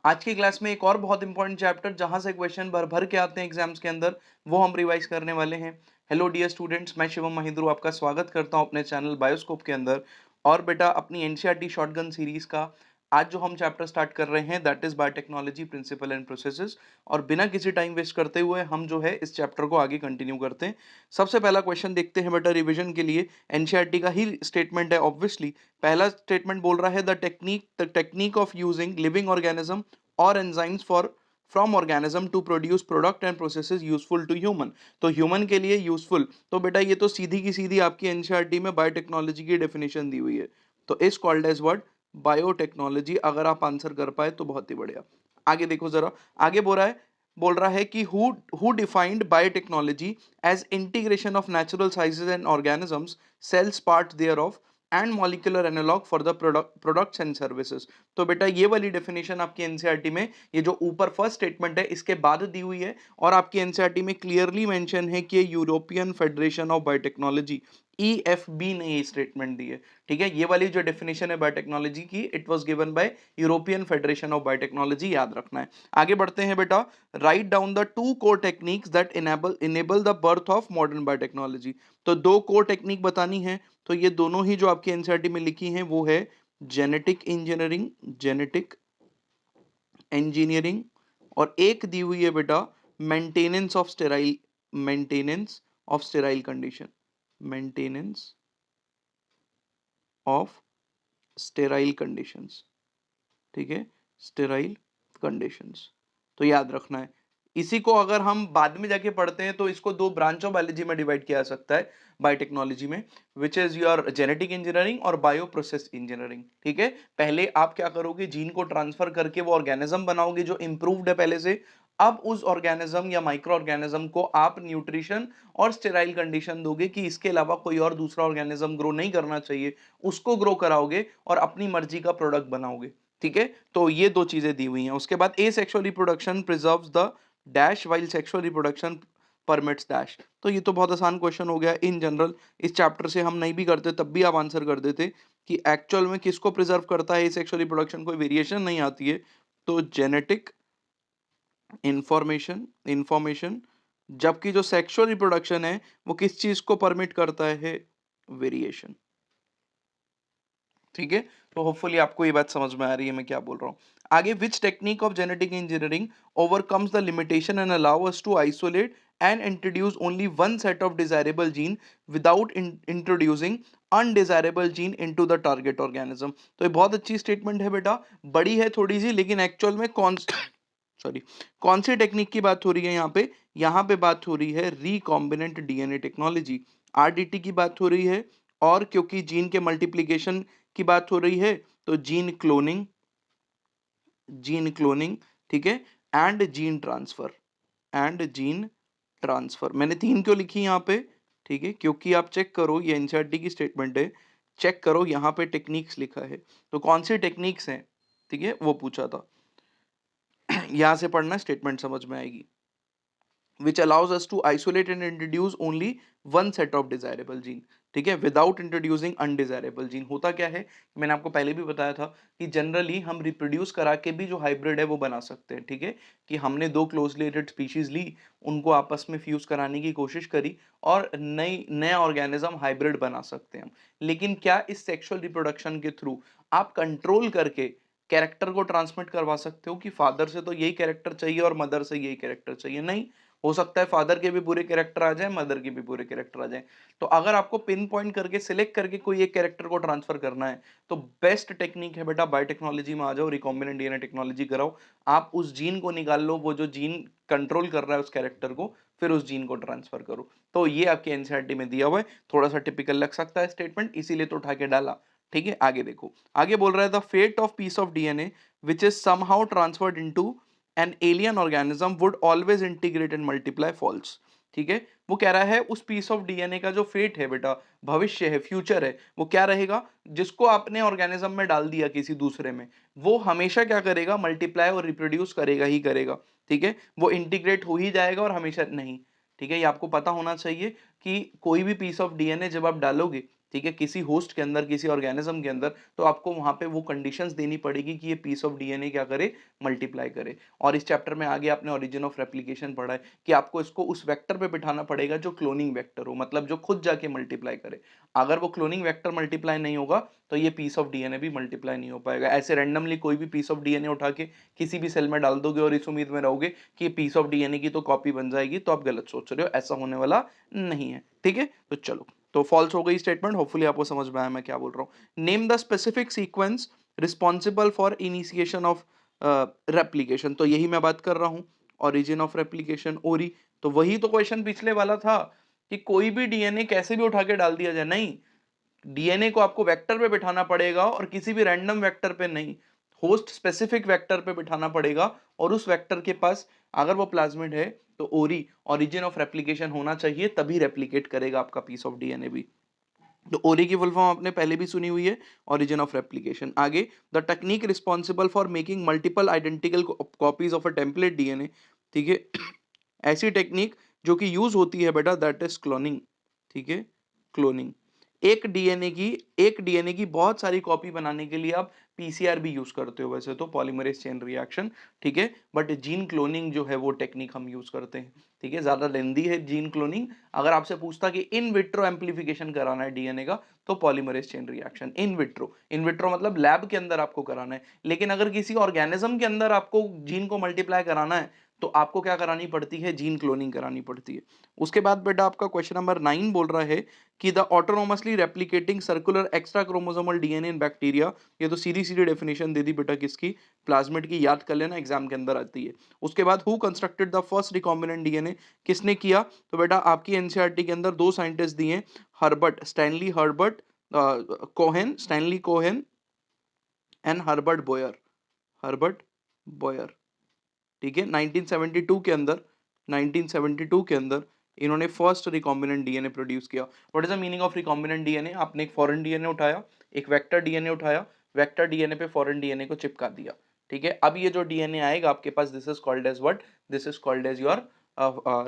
आज की क्लास में एक और बहुत इंपॉर्टेंट चैप्टर जहां से क्वेश्चन भर भर के आते हैं एग्जाम्स के अंदर, वो हम रिवाइज करने वाले हैं। हेलो डियर स्टूडेंट्स, मैं शिवम महिंद्रू आपका स्वागत करता हूं अपने चैनल बायोस्कोप के अंदर। और बेटा, अपनी एनसीईआरटी शॉटगन सीरीज का आज जो हम चैप्टर स्टार्ट कर रहे हैं that is biotechnology principle and processes. और बिना किसी टाइम वेस्ट करते हुए हम जो है इस चैप्टर को आगे कंटिन्यू करते हैं। सबसे पहला क्वेश्चन देखते हैं बेटा, रिवीजन के लिए एनसीईआरटी का ही स्टेटमेंट है ऑब्वियसली। पहला स्टेटमेंट बोल रहा है the technique of using living organism or enzymes for from organism to produce product and processes useful to human। तो ह्यूमन के लिए यूजफुल, तो बेटा ये तो सीधी की सीधी आपकी एनसीईआरटी में बायोटेक्नोलॉजी की डेफिनेशन दी हुई है। तो इस कॉल्ड एज वर्ड बायोटेक्नोलॉजी। अगर आप आंसर कर पाए तो बहुत ही बढ़िया। आगे देखो जरा, आगे बोल रहा है कि who defined biotechnology as integration of natural sciences and organisms, cells part thereof and molecular analogue for the products and services. तो बेटा ये वाली डेफिनेशन आपकी एनसीईआरटी में, ये जो ऊपर फर्स्ट स्टेटमेंट है इसके बाद दी हुई है, और आपकी एनसीईआरटी में क्लियरली मेंशन है कि European federation of biotechnology EFB ने ये स्टेटमेंट दी है। ठीक है, ये वाली जो डेफिनेशन है बायोटेक्नोलॉजी की, it was given by European federation of biotechnology, याद रखना है। आगे बढ़ते हैं बेटा, write down the two core techniques that enable the birth of modern biotechnology. तो दो कोर टेक्निक बतानी है, तो ये दोनों ही जो आपकी एनसीईआरटी में लिखी हैं वो है जेनेटिक इंजीनियरिंग, और एक दी हुई है बेटा maintenance of sterile condition, maintenance of sterile conditions. ठीक है, स्टेराइल कंडीशंस, तो याद रखना है। इसी को अगर हम बाद में जाके पढ़ते हैं तो इसको दो ब्रांच ऑफ बायोलॉजी में डिवाइड किया जा सकता है बायोटेक्नोलॉजी में, which is your genetic engineering और बायो प्रोसेस इंजीनियरिंग। ठीक है, पहले आप क्या करोगे, जीन को ट्रांसफर करके वो ऑर्गेनिज्म बनाओगे जो इंप्रूव्ड है पहले से। अब उस ऑर्गेनिज्म या माइक्रो ऑर्गेनिज्म को आप न्यूट्रिशन और स्टेराइल कंडीशन दोगे कि इसके अलावा कोई और दूसरा ऑर्गेनिज्म ग्रो नहीं करना चाहिए, उसको ग्रो कराओगे और अपनी मर्जी का प्रोडक्ट बनाओगे। ठीक है, तो ये दो चीजें दी हुई हैं। उसके बाद ए sexual reproduction preserves the dash while sexual reproduction permits dash. तो ये तो बहुत आसान क्वेश्चन हो गया इन जनरल, इस चैप्टर से हम नहीं भी करते तब भी आप आंसर कर देते कि एक्चुअल में किसको प्रिजर्व करता है ए सेक्सुअल रिप्रोडक्शन, कोई वेरिएशन नहीं आती है। तो जेनेटिक इंफॉर्मेशन, जबकि जो सेक्सुअल रिप्रोडक्शन है वो किस चीज को परमिट करता है, वेरिएशन। ठीक है, तो होपफुली आपको ये बात समझ में आ रही है मैं क्या बोल रहा हूँ। आगे, which technique of genetic engineering overcomes the limitation and allow us to isolate and introduce only one set of desirable gene without introducing undesirable gene into the target organism. तो ये बहुत अच्छी स्टेटमेंट है बेटा, बड़ी है थोड़ी सी, लेकिन एक्चुअल में कौन सी टेक्निक की बात हो रही है यहाँ पे बात हो रही है रिकॉम्बिनेंट डीएनए टेक्नोलॉजी, RDT की बात हो रही है। और क्योंकि जीन के मल्टीप्लिकेशन की बात हो रही है तो जीन क्लोनिंग, ठीक है, एंड जीन ट्रांसफर मैंने तीन क्यों लिखी यहाँ पे, ठीक है, क्योंकि आप चेक करो, ये एनसीईआरटी की स्टेटमेंट है, चेक करो यहाँ पे टेक्निक्स लिखा है, तो कौन सी टेक्निक्स हैं, ठीक है, वो पूछा था। यहां से पढ़ना, स्टेटमेंट समझ में आएगी। which allows us to isolate and introduce only one set of desirable gene, ठीक है, without introducing undesirable gene। होता क्या है, मैंने आपको पहले भी बताया था कि जनरली हम रिप्रोड्यूस करा के भी जो हाइब्रिड है वो बना सकते हैं। ठीक है, कि हमने दो क्लोजली रिलेटेड स्पीशीज ली, उनको आपस में फ्यूज कराने की कोशिश करी और नया ऑर्गेनिज्म हाइब्रिड बना सकते हैं हम। लेकिन क्या इस सेक्सुअल रिप्रोडक्शन के थ्रू आप कंट्रोल करके कैरेक्टर को ट्रांसमिट करवा सकते हो कि फादर से तो यही कैरेक्टर चाहिए और मदर से यही कैरेक्टर चाहिए? नहीं, हो सकता है फादर के भी पूरे कैरेक्टर आ जाए, मदर के भी पूरे कैरेक्टर आ जाए। तो अगर आपको पिन पॉइंट करके सिलेक्ट करके कोई एक कैरेक्टर को ट्रांसफर करना है तो बेस्ट टेक्निक है बेटा, बायोटेक्नोलॉजी में आ जाओ, रिकॉम्बिनेंट डीएनए टेक्नोलॉजी कराओ। आप उस जीन को निकाल लो, वो जो जीन कंट्रोल कर रहा है उस कैरेक्टर को, फिर उस जीन को ट्रांसफर करो। तो ये आपके एनसीईआरटी में दिया हुआ है, थोड़ा सा टिपिकल लग सकता है स्टेटमेंट, इसीलिए तो उठा के डाला। ठीक है, आगे देखो, आगे बोल रहा है the fate of piece of DNA which is somehow transferred into an alien organism would always integrate and multiply falls. ठीक है, वो कह रहा है उस पीस ऑफ डीएनए का जो फेट है बेटा, भविष्य है, फ्यूचर है, वो क्या रहेगा, जिसको आपने ऑर्गेनिज्म में डाल दिया किसी दूसरे में, वो हमेशा क्या करेगा, मल्टीप्लाई और रिप्रोड्यूस करेगा ही करेगा। ठीक है, वो इंटीग्रेट हो ही जाएगा और हमेशा नहीं। ठीक है, ये आपको पता होना चाहिए कि कोई भी पीस ऑफ डीएनए जब आप डालोगे ठीक है, किसी होस्ट के अंदर, किसी ऑर्गेनिज्म के अंदर, तो आपको वहां पे वो कंडीशंस देनी पड़ेगी कि ये पीस ऑफ डीएनए क्या करे, मल्टीप्लाई करे। और इस चैप्टर में आगे आपने ओरिजिन ऑफ रेप्लिकेशन पढ़ा है कि आपको इसको उस वेक्टर पे बिठाना पड़ेगा जो क्लोनिंग वेक्टर हो, मतलब जो खुद जाके मल्टीप्लाई करे। अगर वो क्लोनिंग वेक्टर मल्टीप्लाई नहीं होगा तो ये पीस ऑफ डीएनए भी मल्टीप्लाई नहीं हो पाएगा। ऐसे रैंडमली कोई भी पीस ऑफ डीएनए उठा के किसी भी सेल में डाल दोगे और इस उम्मीद में रहोगे कि ये पीस ऑफ डीएनए की तो कॉपी बन जाएगी, तो आप गलत सोच रहे हो, ऐसा होने वाला नहीं है। ठीक है, तो चलो, तो फॉल्स हो गई स्टेटमेंट। होपफुली आपको समझ में आया मैं क्या बोल रहा हूं। Name the specific sequence responsible for initiation of replication, तो यही मैं बात कर रहा हूं, ओरिजिन ऑफ रेप्लिकेशन, ओरी। तो वही तो क्वेश्चन पिछले वाला था कि कोई भी डीएनए कैसे भी उठा के डाल दिया जाए, नहीं, डीएनए को आपको वेक्टर पे बिठाना पड़ेगा और किसी भी रैंडम वेक्टर पे नहीं, होस्ट स्पेसिफिक वेक्टर पे बिठाना पड़ेगा। और उस वेक्टर के पास अगर वो प्लाज्मिड है तो ओरी, ओरिजिन ऑफ रेप्लिकेशन होना चाहिए, तभी रेप्लिकेट करेगा आपका पीस ऑफ डीएनए भी। तो ओरी की फुल फॉर्म आपने पहले भी सुनी हुई है, ओरिजिन ऑफ रेप्लिकेशन। आगे, the technique responsible for making multiple identical copies of a template DNA, ठीक है, ऐसी टेक्निक जो कि यूज होती है बेटा, दैट इज क्लोनिंग। ठीक है, क्लोनिंग। एक डीएनए की बहुत सारी कॉपी बनाने के लिए आप पीसीआर भी यूज करते हो वैसे तो, पॉलीमरेज चेन रिएक्शन, ठीक है, बट जीन क्लोनिंग जो है वो टेक्निक हम यूज करते हैं। ठीक है, ज्यादा लेंदी है जीन क्लोनिंग। अगर आपसे पूछता कि इन विट्रो एम्प्लीफिकेशन कराना है डीएनए का, तो polymerase chain reaction. In vitro, in vitro मतलब लैब के अंदर आपको कराना है, लेकिन अगर किसी ऑर्गेनिज्म के अंदर आपको जीन को मल्टीप्लाई कराना है तो आपको क्या करानी पड़ती है, जीन क्लोनिंग करानी पड़ती है। उसके बाद बेटा आपका क्वेश्चन नंबर 9 बोल रहा है कि the autonomously replicating circular extra chromosomal DNA in bacteria, ये तो सीधी सीधी डेफिनेशन दे दी बेटा किसकी, प्लाज्मिड की, याद कर लेना एग्जाम के अंदर आती है। उसके बाद who constructed the first recombinant DNA, किसने किया, तो बेटा आपकी एनसीईआरटी के अंदर दो साइंटिस्ट दिए, Herbert, Stanley Herbert Cohen, Stanley Cohen and Herbert Boyer, Herbert Boyer. ठीक है, 1972 के अंदर, 1972 के अंदर इन्होंने फर्स्ट रिकॉम्बिनेंट डीएनए प्रोड्यूस किया। What is the meaning of recombinant DNA, आपने एक फॉरेन डीएनए उठाया, एक वेक्टर डीएनए उठाया, वेक्टर डीएनए पे फॉरेन डीएनए को चिपका दिया। ठीक है, अब ये जो डीएनए आएगा आपके पास, this is called as what, this is called as your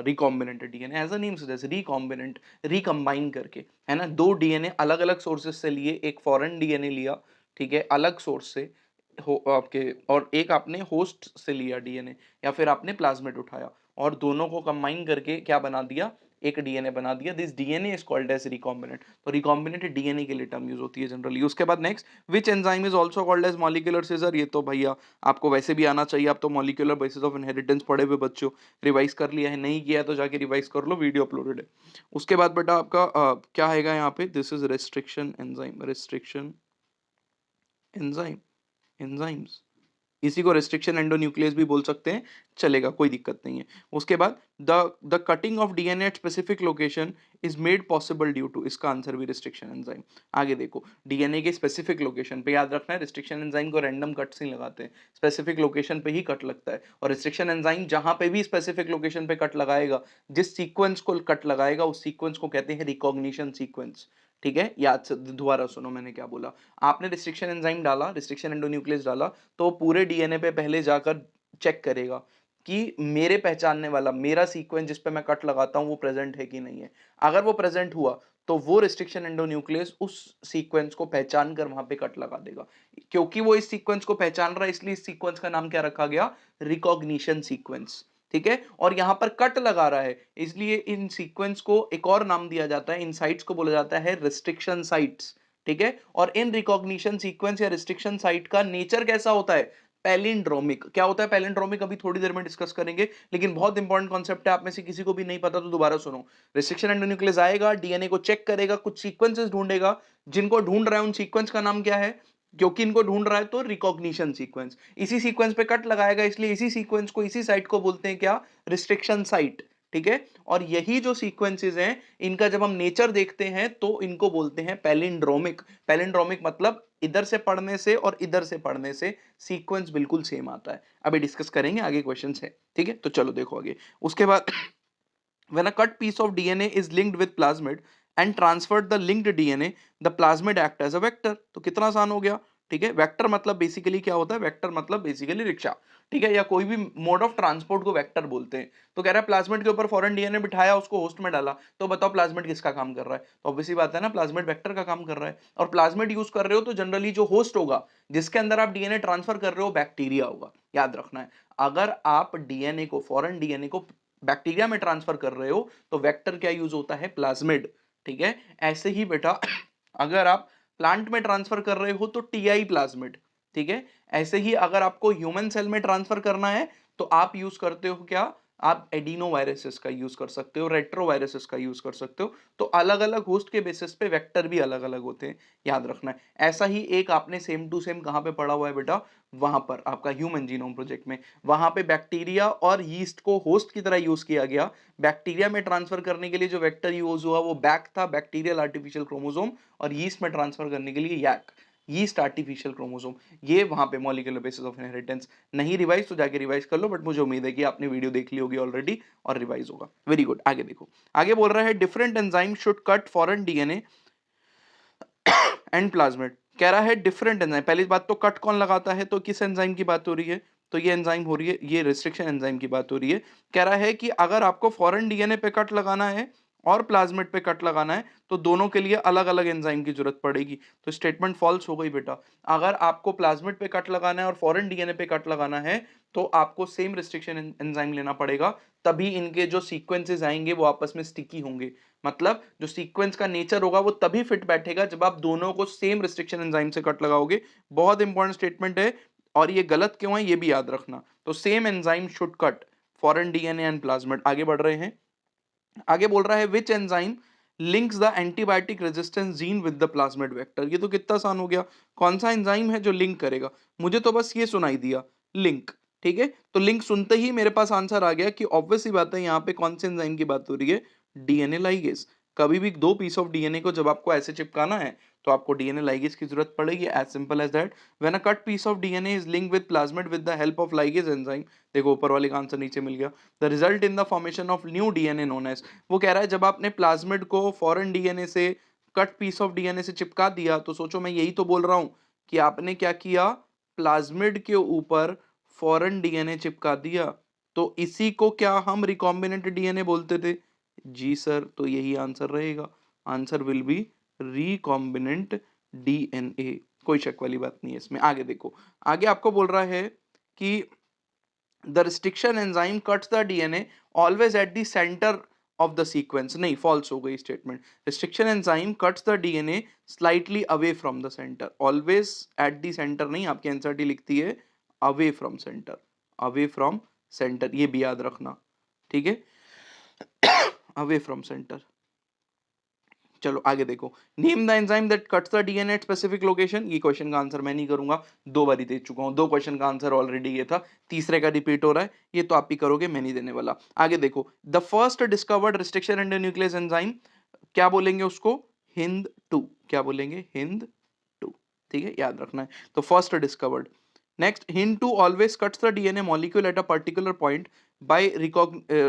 recombinant DNA, as a name suggest, recombinant, recombine करके, है ना, दो डीएनए अलग अलग सोर्सेज से लिए, एक फॉरेन डीएनए लिया, ठीक है, अलग सोर्स से हो आपके, और एक आपने होस्ट से लिया डीएनए, या फिर आपने प्लाज्मिड उठाया और दोनों को कंबाइन करके क्या बना दिया, एक डीएनए बना दिया। This DNA is called as recombinant. तो रिकॉम्बिनेंट डीएनए के लिए टर्म यूज होती है जनरली। उसके बाद next, which enzyme is also called as molecular scissor, ये तो भैया आपको वैसे भी आना चाहिए, आप तो मॉलिक्यूलर बेसिस ऑफ इनहेरिटेंस पढ़े हुए बच्चों, रिवाइज कर लिया है, नहीं किया तो जाके रिवाइज कर लो, वीडियो अपलोडेड है। उसके बाद बेटा आपका क्या आएगा यहाँ पे, this is restriction enzyme, restriction enzyme, enzymes, इसी को रेस्ट्रिक्शन एंडोन्यूक्लियस भी बोल सकते हैं, चलेगा, कोई दिक्कत नहीं है। उसके बाद the the cutting of DNA at specific location is made possible due to, इसका आंसर भी रेस्ट्रिक्शन एंजाइम। आगे देखो, डीएनए के स्पेसिफिक लोकेशन पे, याद रखना है रेस्ट्रिक्शन एंजाइम को रैंडम कट्स नहीं लगाते हैं, स्पेसिफिक लोकेशन पे ही कट लगता है। और रेस्ट्रिक्शन एंजाइम जहां पे भी स्पेसिफिक लोकेशन पे कट लगाएगा, जिस सीक्वेंस को कट लगाएगा उस सीक्वेंस को कहते हैं रिकॉग्निशन सीक्वेंस। ठीक है, याद से दोबारा सुनो मैंने क्या बोला, आपने रिस्ट्रिक्शन एंजाइम डाला, रिस्ट्रिक्शन एंडोन्यूक्लियस डाला, तो पूरे डीएनए पे पहले जाकर चेक करेगा कि मेरे पहचानने वाला, मेरा सीक्वेंस जिस पे मैं कट लगाता हूं वो प्रेजेंट है कि नहीं है। अगर वो प्रेजेंट हुआ तो वो रिस्ट्रिक्शन एंडोन्यूक्लियस उस सीक्वेंस को पहचान कर वहां पे कट लगा देगा। क्योंकि वो इस सीक्वेंस को पहचान रहा है, इसलिए इस सीक्वेंस का नाम क्या रखा गया, रिकॉग्निशन सीक्वेंस। ठीक है, और यहां पर कट लगा रहा है, इसलिए इन सीक्वेंस को एक और नाम दिया जाता है, इन साइट्स को बोला जाता है रिस्ट्रिक्शन साइट्स। ठीक है, और इन रिकॉग्निशन सीक्वेंस या रिस्ट्रिक्शन साइट का नेचर कैसा होता है, पैलिंड्रोमिक। क्या होता है पैलिंड्रोमिक, अभी थोड़ी देर में डिस्कस करेंगे, लेकिन बहुत इंपॉर्टेंट कॉन्सेप्ट है, आप में से किसी को भी नहीं पता तो दोबारा सुनो। रिस्ट्रिक्शन एंडोन्यूक्लियस आएगा, डीएनए को चेक करेगा, कुछ सीक्वेंसेस ढूंढेगा, जिनको ढूंढ रहा है उन सीक्वेंस का नाम क्या है, क्योंकि इनको ढूंढ रहा है तो रिकॉग्निशन सीक्वेंस। इसी सीक्वेंस पे कट लगाएगा, इसलिए इसी सीक्वेंस को, इसी साइट को बोलते हैं क्या, रिस्ट्रिक्शन साइट। ठीक है, और यही जो सीक्वेंसेस हैं, इनका जब हम नेचर देखते हैं तो इनको बोलते हैं पैलिंड्रोमिक। पैलिंड्रोमिक मतलब इधर से पढ़ने से और इधर से पढ़ने से सीक्वेंस बिल्कुल सेम आता है। अभी डिस्कस करेंगे, आगे क्वेश्चन है। ठीक है, तो चलो देखो आगे। उसके बाद when a cut piece of DNA is linked with plasmid and transferred the linked DNA, the plasmid act as a vector। तो कितना आसान हो गया, ठीक है। वेक्टर मतलब बेसिकली क्या होता है, वेक्टर मतलब बेसिकली रिक्शा, ठीक है, या कोई भी मोड ऑफ ट्रांसपोर्ट को वेक्टर बोलते हैं। तो कह रहा है प्लाज्मिड के ऊपर फॉरेन डीएनए बिठाया, उसको होस्ट में डाला, तो बताओ प्लाज्मिड किसका काम कर रहा है? तो ऑब्वियसली बात है ना, प्लाज्मिड वेक्टर का काम कर रहा है। और प्लाज्मिड यूज कर रहे हो तो जनरली जो होस्ट होगा जिसके अंदर आप डीएनए ट्रांसफर कर रहे हो बैक्टीरिया होगा, याद रखना है। अगर आप डीएनए को, फॉरेन डीएनए को बैक्टीरिया में ट्रांसफर कर रहे हो तो वेक्टर क्या यूज होता है, प्लाज्मिड, ठीक है। ऐसे ही बेटा अगर आप प्लांट में ट्रांसफर कर रहे हो तो टीआई प्लाज्मिड, ठीक है। ऐसे ही अगर आपको ह्यूमन सेल में ट्रांसफर करना है तो आप यूज करते हो क्या, आप एडिनो वायरसेस का यूज कर सकते हो, रेट्रो वायरसेस का यूज कर सकते हो। तो अलग अलग होस्ट के बेसिस पे वेक्टर भी अलग अलग होते हैं, याद रखना है। ऐसा ही एक आपने सेम टू सेम कहां पे पढ़ा हुआ है बेटा, वहां पर आपका ह्यूमन जीनोम प्रोजेक्ट में, वहां पे बैक्टीरिया और यीस्ट को होस्ट की तरह यूज किया गया। बैक्टीरिया में ट्रांसफर करने के लिए जो वेक्टर यूज हुआ वो बैक था, बैक्टीरियल आर्टिफिशियल क्रोमोसोम, और यीस्ट में ट्रांसफर करने के लिए यैक, यीस्ट आर्टिफिशियल क्रोमोसोम। ये वहां पे मॉलिक्यूलर बेसिस ऑफ इनहेरिटेंस। नहीं रिवाइज तो जाके रिवाइज कर लो, बट मुझे उम्मीद है कि आपने वीडियो देख ली होगी ऑलरेडी और रिवाइज होगा। वेरी गुड, आगे देखो। आगे बोल रहा है different enzyme should cut foreign DNA and plasmid. कह रहा है डिफरेंट एंजाइम, पहली बात तो कट कौन लगाता है, तो किस एंजाइम की बात हो रही है, तो ये एंजाइम हो रही है, ये रिस्ट्रिक्शन एंजाइम की बात हो रही है। कह रहा है कि अगर आपको फॉरेन डीएनए पे कट लगाना है और प्लाज्मिड पे कट लगाना है तो दोनों के लिए अलग अलग एंजाइम की जरूरत पड़ेगी। तो स्टेटमेंट फॉल्स हो गई बेटा। अगर आपको प्लाज्मिड पे कट लगाना है और फॉरेन डीएनए पे कट लगाना है तो आपको सेम रिस्ट्रिक्शन एंजाइम लेना पड़ेगा, तभी इनके जो सीक्वेंसेस आएंगे वो आपस में स्टिकी होंगे। मतलब जो सीक्वेंस का नेचर होगा वो तभी फिट बैठेगा जब आप दोनों को सेम रिस्ट्रिक्शन एंजाइम से कट लगाओगे। बहुत इंपॉर्टेंट स्टेटमेंट है, और ये गलत क्यों है ये भी याद रखना। तो same enzyme should cut foreign DNA and plasmid. आगे बढ़ रहे हैं। आगे बोल रहा है which enzyme links the antibiotic resistance gene with the plasmid vector. ये तो कितना आसान हो गया, कौन सा एंजाइम है जो लिंक करेगा, मुझे तो बस ये सुनाई दिया लिंक, ठीक है। तो लिंक सुनते ही मेरे पास आंसर आ गया कि ऑब्वियस सी बात है यहाँ पे कौन से एंजाइम की बात हो रही है, डीएनए लाइगेज। कभी भी दो पीस ऑफ डीएनए को जब आपको ऐसे चिपकाना है तो आपको डीएनए लाइगेज की जरूरत पड़ेगी, as simple as that. When a cut piece of DNA is linked with plasmid with the help of ligase enzyme, देखो ऊपर वाले का आंसर नीचे मिल गया, the result in the formation of new DNA known as. वो कह रहा है जब आपने प्लाज्मिड को फॉरेन डीएनए से, कट पीस ऑफ डीएनए से चिपका दिया, तो सोचो मैं यही तो बोल रहा हूं कि आपने क्या किया, प्लाज्मिड के ऊपर फॉरेन डीएनए चिपका दिया। तो इसी को क्या हम रिकॉम्बिनेंट डीएनए बोलते थे? जी सर, तो यही आंसर रहेगा, answer will be recombinant DNA. कोई शक वाली बात नहीं है इसमें। आगे देखो, आगे आपको बोल रहा है कि the restriction enzyme cuts the DNA always at the center of the sequence। नहीं, false हो गई statement. restriction enzyme cuts the DNA slightly away from the center, always at the center नहीं, आपकी एनसीईआरटी लिखती है away from center, away from center, ये भी याद रखना, ठीक है। away from center। चलो आगे देखो, name the enzyme that cuts the DNA at specific location. ये क्वेश्चन का आंसर मैं नहीं करूंगा, दो बारी दे चुका हूं, दो क्वेश्चन का आंसर ऑलरेडी ये था, तीसरे का रिपीट हो रहा है, ये तो आप ही करोगे, मैं नहीं देने वाला। आगे देखो, the first discovered restriction endonuclease enzyme, क्या बोलेंगे उसको, हिंद 2। क्या बोलेंगे, हिंद 2, ठीक है, याद रखना है। तो first discovered. Next, Hin2 always cuts the DNA molecule at a particular point by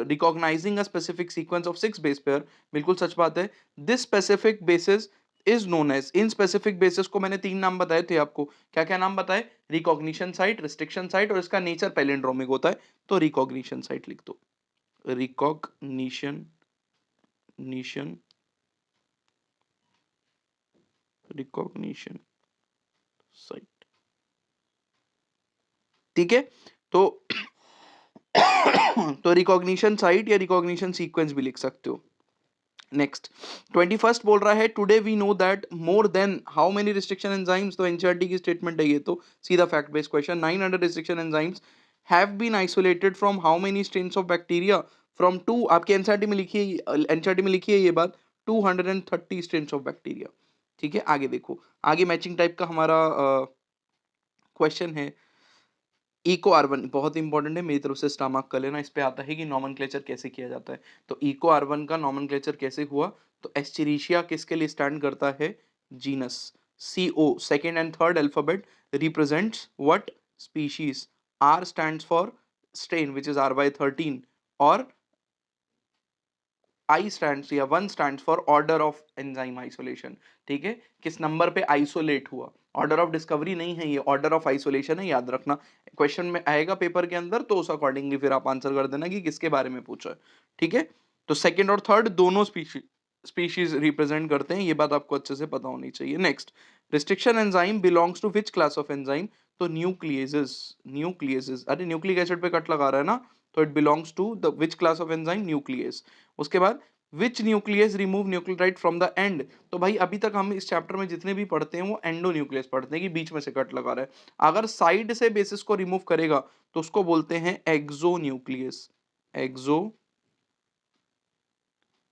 recognizing a specific sequence of 6 base pair। बिल्कुल सच बात है। This specific basis is known as, in specific basis को मैंने 3 नाम बताए थे आपको, क्या क्या नाम बताए, रिकॉग्निशन साइट, रिस्ट्रिक्शन साइट, और इसका नेचर पैलिंड्रोमिक होता है, तो रिकॉग्निशन साइट लिख दो, रिकॉग्निशन, निशन, रिकॉग्निशन साइट, ठीक है। तो तो रिकॉग्निशन साइट या रिकॉग्निशन सीक्वेंस भी लिख सकते हो। नेक्स्ट, 21st बोल रहा है today we know that more than how many restriction enzymes. तो एनसीईआरटी की स्टेटमेंट है ये, तो सीधा fact based question. 900 restriction enzymes have been isolated from how many strains of bacteria, from 2, आपके एनसीईआरटी में लिखी है, एनसीईआरटी में लिखी है ये बात, 230 स्ट्रेन्स ऑफ बैक्टीरिया, ठीक है। आगे देखो, आगे मैचिंग टाइप का हमारा क्वेश्चन है। इको R1 बहुत इंपॉर्टेंट है, मेरी तरफ से स्टार मार्क कर लेना। इस पे आता है कि नॉमेनक्लेचर कैसे किया जाता है। तो इको R1 का नॉमेनक्लेचर कैसे हुआ, तो एस्चेरिशिया किसके लिए स्टैंड करता है, genus. CO second and third alphabet represents what, species. R stands for strain which is R/13, और आई स्टैंड्स या 1 stands for order of enzyme isolation, ठीक है, किस नंबर पे आइसोलेट हुआ, ऑर्डर ऑफ डिस्कवरी नहीं है ये, ऑर्डर ऑफ आइसोलेशन है, याद रखना। क्वेश्चन में आएगा पेपर के अंदर तो उस अकॉर्डिंगली फिर आप आंसर कर देना कि किसके बारे में पूछा है, ठीक है। तो सेकंड और थर्ड दोनों स्पीशीज रिप्रेजेंट करते हैं, ये बात आपको अच्छे से पता होनी चाहिए। Next, restriction enzyme belongs to which class of enzyme, तो न्यूक्लियेजेस, न्यूक्लियेजेस, अरे न्यूक्लिक एसिड पे कट लगा रहा है ना, तो it belongs to the which class of enzyme, nucleus. उसके बाद which nucleus remove nucleotide from the end, तो भाई अभी तक हम इस चैप्टर में जितने भी पढ़ते हैं वो एंडो न्यूक्लियस पढ़ते हैं कि बीच में से कट लगा रहा है, अगर साइड से बेसिस को रिमूव करेगा तो उसको बोलते हैं एक्सो न्यूक्लियस, एक्सो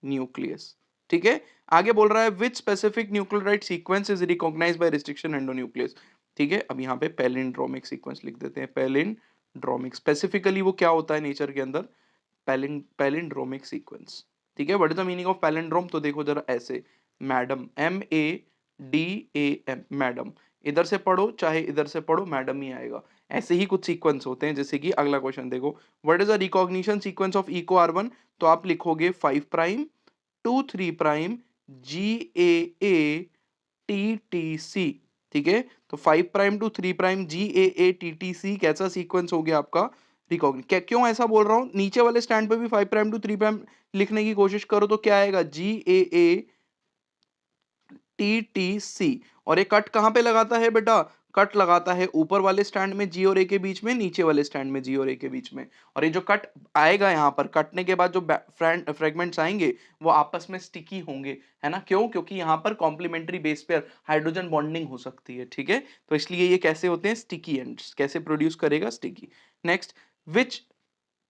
न्यूक्लियस, ठीक है। आगे बोल रहा है which specific nucleotide sequence is recognised by restriction endonuclease, ठीक है। अब यहाँ पे पैलिंड्रोमिक सीक्वेंस लिख देते हैं, पैलिंड्रोमिक, स्पेसिफिकली वो क्या होता है नेचर के अंदर, पैलिंड्रोमिक सीक्वेंस, ठीक है। What is the meaning of palindrome, तो देखो जरा ऐसे, मैडम, MADAM, मैडम, इधर से पढ़ो चाहे इधर से पढ़ो मैडम ही आएगा, ऐसे ही कुछ सीक्वेंस होते हैं। जैसे कि अगला क्वेश्चन देखो, what is the recognition sequence of Eco R1, तो आप लिखोगे 5 प्राइम 2 3 प्राइम GAA TTC, ठीक है। तो 5 prime to 3 prime GAA TTC कैसा सीक्वेंस हो गया आपका, रिकॉग्निशन। क्या क्यों ऐसा बोल रहा हूं, नीचे वाले स्टैंड पे भी 5 प्राइम टू 3 प्राइम लिखने की कोशिश करो तो क्या आएगा, GAATTC, और ये कट कहां पे लगाता है बेटा, कट लगाता है ऊपर वाले स्टैंड में G और A के बीच में, नीचे वाले स्टैंड में G और A के बीच में। और ये जो कट आएगा यहाँ पर, कटने के बाद जो फ्रेगमेंट्स आएंगे वो आपस में स्टिकी होंगे, है ना, क्यों, क्योंकि यहाँ पर कॉम्प्लीमेंट्री बेस पे हाइड्रोजन बॉन्डिंग हो सकती है, ठीक है। तो इसलिए ये कैसे होते हैं, स्टिकी एंड्स, कैसे प्रोड्यूस करेगा, sticky. Next, which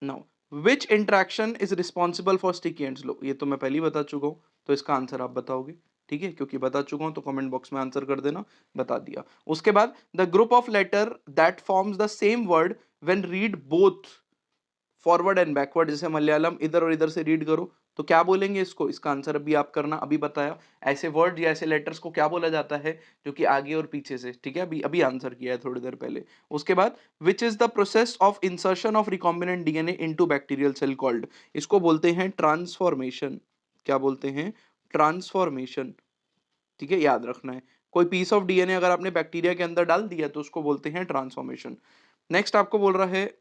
now which interaction is responsible for sticky ends, लो ये तो मैं पहले ही बता चुका हूँ, तो इसका आंसर आप बताओगे, ठीक है, क्योंकि बता चुका हूं तो कमेंट बॉक्स में आंसर कर देना, बता दिया। उसके बाद the group of letter that forms the same word when read both forward and backward, जैसे मलयालम इधर और इधर से रीड करो तो क्या बोलेंगे इसको, इसका आंसर अभी आप करना, अभी बताया। ऐसे वर्ड या ऐसे लेटर्स को क्या बोला जाता है जो कि आगे और पीछे से, ठीक है, अभी अभी आंसर किया है थोड़ी देर पहले। उसके बाद which is the process of insertion of recombinant DNA into bacterial cell called, इसको बोलते हैं ट्रांसफॉर्मेशन, क्या बोलते हैं, ट्रांसफॉर्मेशन, ठीक है, याद रखना है। कोई पीस ऑफ DNA अगर आपने बैक्टीरिया के अंदर डाल दिया तो उसको बोलते हैं ट्रांसफॉर्मेशन। नेक्स्ट आपको बोल रहा है,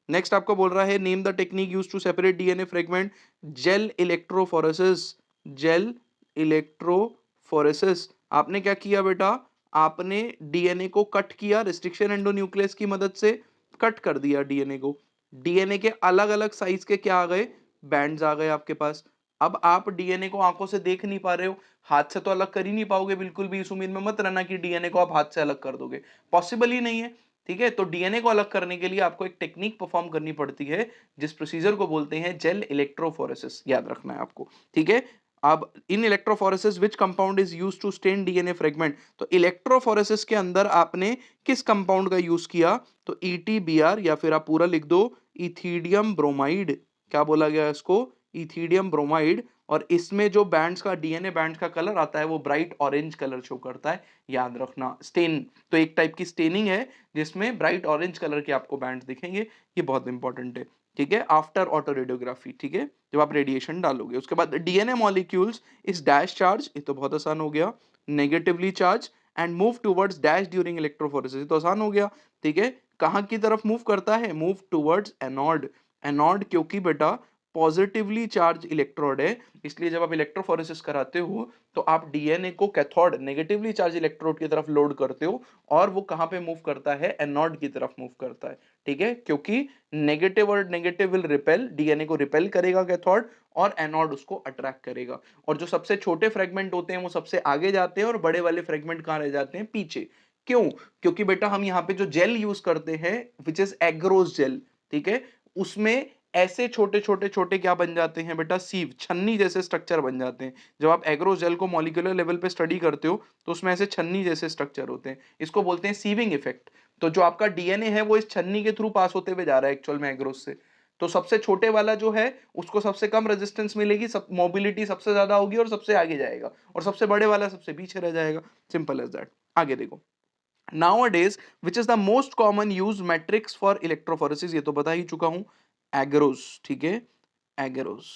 नेक्स्ट आपको बोल रहा है name the technique used to separate DNA fragment, gel electrophoresis, gel electrophoresis. आपने क्या किया बेटा, आपने DNA को कट किया रिस्ट्रिक्शन एंडोन्यूक्लियस की मदद से, कट कर दिया DNA को, DNA के अलग अलग साइज के क्या आ गए, बैंड्स आ गए आपके पास। अब आप DNA को आंखों से देख नहीं पा रहे हो, हाथ से तो अलग कर ही नहीं पाओगे बिल्कुल भी, इस उम्मीद में मत रहना कि DNA को आप हाथ से अलग कर दोगे, पॉसिबल ही नहीं है, ठीक है। तो DNA को अलग करने के लिए आपको एक टेक्निक परफॉर्म करनी पड़ती है जिस प्रोसीजर को बोलते हैं जेल इलेक्ट्रोफोरेसिस, याद रखना है आपको, ठीक है। अब in electrophoresis which compound is used to stain DNA fragment, तो इलेक्ट्रोफोरेसिस के अंदर आपने किस कंपाउंड का यूज किया, तो ETBR, या फिर आप पूरा लिख दो इथीडियम ब्रोमाइड, क्या बोला गया इसको, इथीडियम ब्रोमाइड। और इसमें जो बैंड्स का DNA बैंड्स का कलर आता है वो ब्राइट ऑरेंज कलर शो करता है, याद रखना। स्टेन तो एक टाइप की स्टेनिंग है जिसमें ब्राइट ऑरेंज कलर के आपको बैंड्स दिखेंगे, ये बहुत इंपॉर्टेंट है, ठीक है, आफ्टर ऑटो रेडियोग्राफी, ठीक है, जब आप रेडिएशन डालोगे। उसके बाद DNA molecules is dash charge, ये तो बहुत आसान हो गया, negatively charge and move towards dash during electrophoresis, ये तो आसान हो गया, ठीक है। कहां की तरफ मूव करता है, मूव टुवर्ड्स एनोड, एनोड क्योंकि बेटा पॉजिटिवली चार्ज इलेक्ट्रोड है, इसलिए जब आप इलेक्ट्रोफोरेसिस कराते हो तो आप DNA को कैथोड नेगेटिवली चार्ज इलेक्ट्रोड की तरफ लोड करते हो, और वो कहां पे मूव करता है, एनोड की तरफ मूव करता है, ठीक है, क्योंकि नेगेटिव और नेगेटिव विल रिपेल, DNA को रिपेल करेगा कैथोड और एनोड उसको अट्रैक्ट करेगा। और जो सबसे छोटे फ्रेगमेंट होते हैं वो सबसे आगे जाते हैं और बड़े वाले फ्रेगमेंट कहां रह जाते हैं, पीछे। क्यों, क्योंकि बेटा हम यहाँ पे जो जेल यूज करते हैं विच इज एग्रोस जेल, ठीक है, उसमें ऐसे छोटे छोटे छोटे क्या बन जाते हैं बेटा, सीव, छन्नी जैसे स्ट्रक्चर बन जाते हैं। जब आप एग्रोजेल को मॉलिक्यूलर लेवल पे स्टडी करते हो तो उसमें ऐसे छन्नी जैसे स्ट्रक्चर होते हैं, इसको बोलते हैं सीविंग इफेक्ट। तो जो आपका DNA है वो इस छन्नी के थ्रू पास होते हुए जा रहा है एक्चुअल में एग्रोस से, तो सबसे छोटे वाला जो है उसको सबसे कम रेजिस्टेंस मिलेगी, सब मोबिलिटी सबसे ज्यादा होगी और सबसे आगे जाएगा, और सबसे बड़े वाला सबसे पीछे रह जाएगा, सिंपल एज दैट। आगे देखो, nowadays which is the most common used matrix for electrophoresis, ये तो बता ही चुका हूं, एगरोस, ठीक है, एगरोस,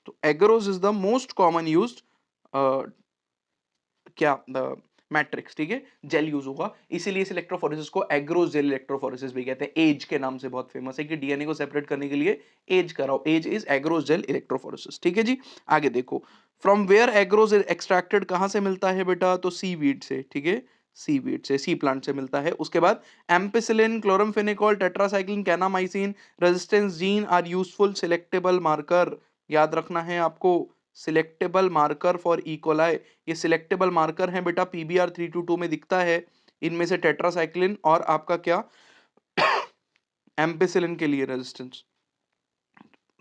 तो agarose is the most common used क्या मैट्रिक्स, ठीक है, जेल यूज होगा, इसीलिए इस इलेक्ट्रोफोरेसिस को एग्रोस जेल इलेक्ट्रोफोरेसिस भी कहते हैं। एज के नाम से बहुत फेमस है कि डीएनए को सेपरेट करने के लिए एज कराओ, as is agarose gel electrophoresis, ठीक है जी। आगे देखो, from where agarose is extracted, कहां से मिलता है बेटा, तो सी वीड से, ठीक है, सी वीड से, सी प्लांट से मिलता है। उसके बाद ampicillin, chloramphenicol, tetracycline, kanamycin resistance gene are useful selectable marker, याद रखना है आपको, सिलेक्टेबल मार्कर फॉर इकोलाई, ये सिलेक्टेबल मार्कर हैं बेटा, पीबीआर 322 में दिखता है, इनमें से टेट्रासाइक्लिन और आपका क्या एम्पिसिलिन के लिए रेजिस्टेंस,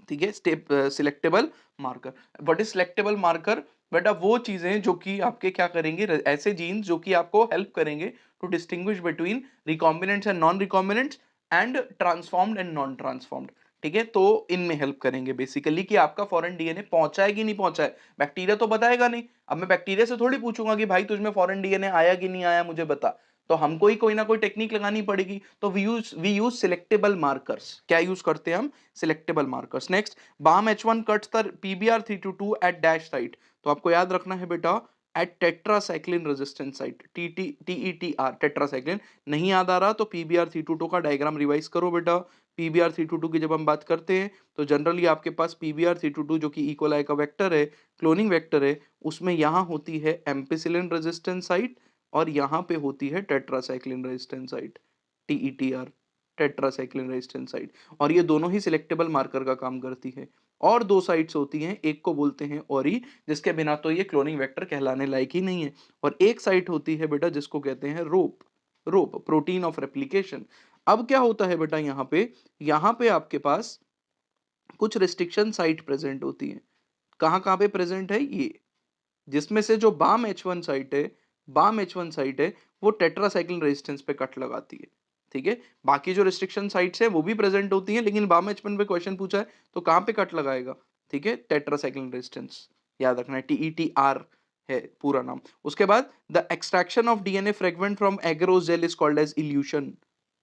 ठीक है, step selectable marker. What is selectable marker, बेटा वो चीजें जो कि आपके क्या करेंगे, ऐसे जीन्स जो कि आपको हेल्प करेंगे to distinguish between recombinants and non recombinants and transformed and non transformed, ठीक है, तो इनमें हेल्प करेंगे बेसिकली कि आपका फॉरेन डीएनए पहुंचा है कि नहीं पहुंचा है। बैक्टीरिया तो बताएगा नहीं, अब मैं बैक्टीरिया से थोड़ी पूछूंगा कि भाई तुझमें फॉरेन डीएनए आया कि नहीं आया मुझे बता, तो हमको ही कोई ना कोई टेक्निक लगानी पड़ेगी, तो वी यूज सिलेक्टेबल मार्कर्स, क्या यूज करते हैं हम, selectable markers. Next, Bam H1 cuts the PBr322 at dash site, तो आपको याद रखना है बेटा at tetracycline resistance site, TETR tetracycline, नहीं याद आ रहा तो PBr322 का डायग्राम रिवाइज करो बेटा। PBr322 की जब हम बात करते हैं तो जनरली आपके पास PBr322 जो कि इकोलाई का वेक्टर है, क्लोनिंग वेक्टर है, उसमें यहां होती है एम्पिसिलिन रेजिस्टेंस साइट और यहां पे होती है tetracycline resistance site, TETR tetracycline resistance site, और ये दोनों ही सिलेक्टेबल मार्कर का काम करती है। और दो साइट्स होती हैं, एक को बोलते हैं ओरी, जिसके बिना तो ये क्लोनिंग वेक्टर कहलाने लायक ही नहीं है, और एक साइट होती है बेटा जिसको कहते हैं रोप, रोप प्रोटीन ऑफ रेप्लिकेशन। अब क्या होता है बेटा, यहाँ पे आपके पास कुछ रिस्ट्रिक्शन साइट प्रेजेंट होती है, कहाँ कहाँ पे प्रेजेंट है ये, जिसमें से जो बाम H1 साइट है, बाम H1 साइट है, वो टेट्रासाइक्लिन रेजिस्टेंस पे कट लगाती है, ठीक है। बाकी जो रिस्ट्रिक्शन साइट्स है वो भी प्रेजेंट होती है, लेकिन बाम H1 पे क्वेश्चन पूछा है तो कहां पे कट लगाएगा, ठीक है, टेट्रासाइक्लिन रेजिस्टेंस, याद रखना है, TETR है पूरा नाम। उसके बाद the extraction of DNA fragment from agarose gel is called as elution,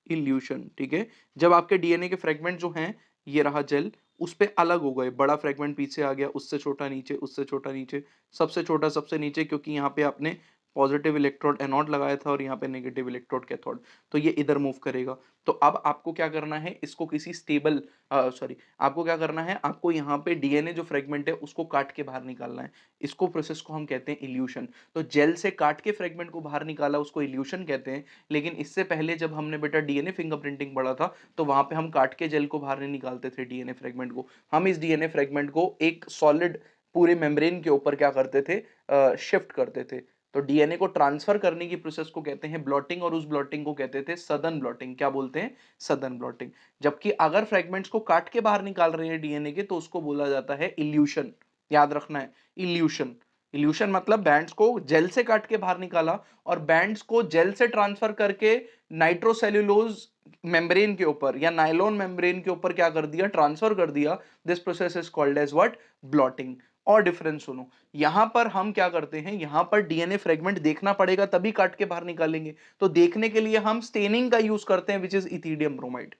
elution, ठीक है, जब आपके डीएनए के फ्रेगमेंट जो हैं, ये रहा जेल, उस पे अलग हो गए, बड़ा फ्रेगमेंट पीछे आ गया, उससे छोटा नीचे, उससे छोटा नीचे, सबसे छोटा सबसे नीचे, क्योंकि यहाँ पे आपने पॉजिटिव इलेक्ट्रोड एनोड लगाया था और यहाँ पे नेगेटिव इलेक्ट्रोड कैथोड, तो ये इधर मूव करेगा। तो अब आपको क्या करना है, इसको किसी स्टेबल सॉरी आपको क्या करना है, आपको यहाँ पे डीएनए जो फ्रेगमेंट है उसको काट के बाहर निकालना है, इसको प्रोसेस को हम कहते हैं इल्यूशन। तो जेल से काट के फ्रेगमेंट को बाहर निकाला, उसको इल्यूशन कहते हैं। लेकिन इससे पहले जब हमने बेटा डीएनए फिंगरप्रिंटिंग पढ़ा था, तो वहां पे हम काट के जेल को बाहर नहीं निकालते थे डीएनए फ्रेगमेंट को, हम इस डीएनए फ्रेगमेंट को एक सॉलिड पूरे मेम्ब्रेन के ऊपर क्या करते थे, शिफ्ट करते थे। तो डीएनए को ट्रांसफर करने की प्रोसेस को कहते हैं ब्लॉटिंग, और उस ब्लॉटिंग को कहते थे सदर्न ब्लॉटिंग, क्या बोलते हैं, सदर्न ब्लॉटिंग। जबकि अगर फ्रेगमेंट्स को काट के बाहर निकाल रहे हैं डीएनए के, तो उसको बोला जाता है इल्यूशन, याद रखना है, इल्यूशन। इल्यूशन मतलब बैंड्स को जेल से काट के बाहर निकाला और बैंड्स को जेल से ट्रांसफर करके नाइट्रोसेल्यूलोज मेम्ब्रेन के ऊपर या नाइलॉन मेम्ब्रेन के ऊपर क्या कर दिया, ट्रांसफर कर दिया। This process is called as what, blotting. और डिफरेंस सुनो, यहां पर हम क्या करते हैं, यहां पर डीएनए फ्रेगमेंट देखना पड़ेगा तभी काट के बाहर निकालेंगे, तो देखने के लिए हम स्टेनिंग का यूज करते हैं, which is ethidium bromide.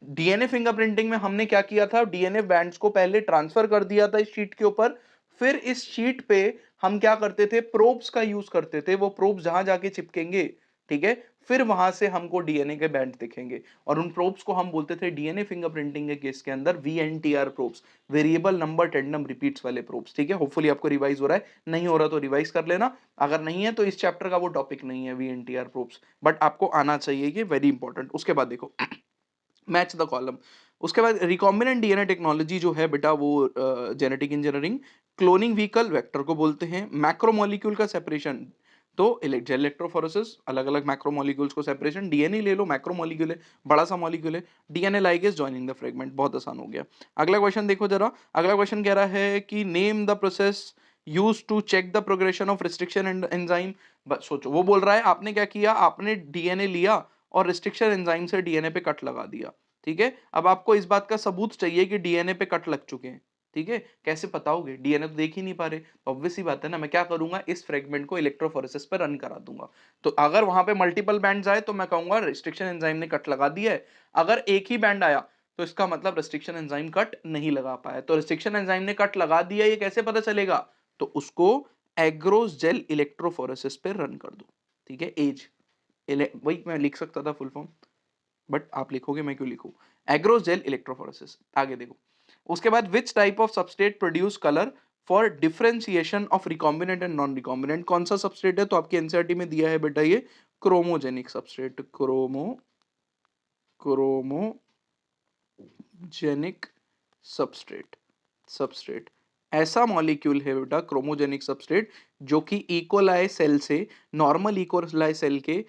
DNA fingerprinting में हमने क्या किया था, डीएनए बैंड्स को पहले ट्रांसफर कर दिया था इस शीट के ऊपर, फिर इस शीट पे हम क्या करते थे, प्रोब्स का यूज करते थे, वो प्रोब्स जहां जाके चिपकेंगे, ठीक है, फिर वहां से हमको डीएनए के बैंड दिखेंगे, और उन प्रोब्स को हम बोलते थे डीएनए फिंगरप्रिंटिंग के केस के अंदर VNTR probes, variable number tandem repeats वाले प्रोब्स, ठीक है। होपफुली आपको रिवाइज हो रहा है, नहीं हो रहा तो रिवाइज कर लेना, अगर नहीं है तो इस चैप्टर का वो टॉपिक नहीं है VNTR प्रोब्स, बट आपको आना चाहिए, ये वेरी इंपॉर्टेंट। उसके बाद देखो मैच द कॉलम, उसके बाद रिकॉम्बिनेंट डीएनए टेक्नोलॉजी जो है बेटा, वो genetic engineering, cloning vehicle vector को बोलते हैं, मैक्रोमोलिक्यूल का सेपरेशन, तो जेल इलेक्ट्रोफोरेसिस, अलग अलग मैक्रोमोलिक्यूल्स को सेपरेशन, डीएनए ले लो, मैक्रोमोलिक्यूल है, बड़ा सा मॉलिक्यूल है, DNA ligase joining the fragment, बहुत आसान हो गया। अगला क्वेश्चन देखो जरा, अगला क्वेश्चन कह रहा है कि name the process use to check the progression of restriction enzyme. बस सोचो, वो बोल रहा है आपने क्या किया, आपने डीएनए लिया और रिस्ट्रिक्शन एंजाइम से डीएनए पे कट लगा दिया, ठीक है। अब आपको इस बात का सबूत चाहिए कि डीएनए पे कट लग चुके हैं, ठीक है, कैसे बताओगे, डीएनए तो देख ही नहीं पा रहे, तो ऑब्वियस सी बात है ना, मैं क्या करूंगा, इस फ्रेगमेंट को इलेक्ट्रोफोरेसिस पर रन करा दूंगा। तो अगर वहां पे मल्टीपल बैंड्स आए तो मैं कहूंगा रिस्ट्रिक्शन एंजाइम ने कट लगा दिया है, अगर एक ही बैंड आया तो इसका मतलब रेस्ट्रिक्शन एंजाइम कट नहीं लगा पाया। तो रेस्ट्रिक्शन एंजाइम ने कट लगा दिया, ये कैसे पता चलेगा? तो उसको एग्रोस जेल इलेक्ट्रोफोरेसिस पे रन कर दो, ठीक है। एज वही मैं लिख सकता था फुल फॉर्म, बट आप लिखोगे, मैं क्यों लिखूं? Agarose gel electrophoresis. आगे देखो, उसके बाद विच type of substrate produce colour for differentiation of recombinant and non recombinant. कौन सा सबस्ट्रेट है? तो आपकी एनसीईआरटी में दिया है बेटा ये क्रोमोजेनिक सबस्ट्रेट, क्रोमोजेनिक सबस्ट्रेट ऐसा मॉलिक्यूल है बेटा क्रोमोजेनिक सबस्ट्रेट जो कि इकोलाई सेल से, नॉर्मल इकोलाई सेल के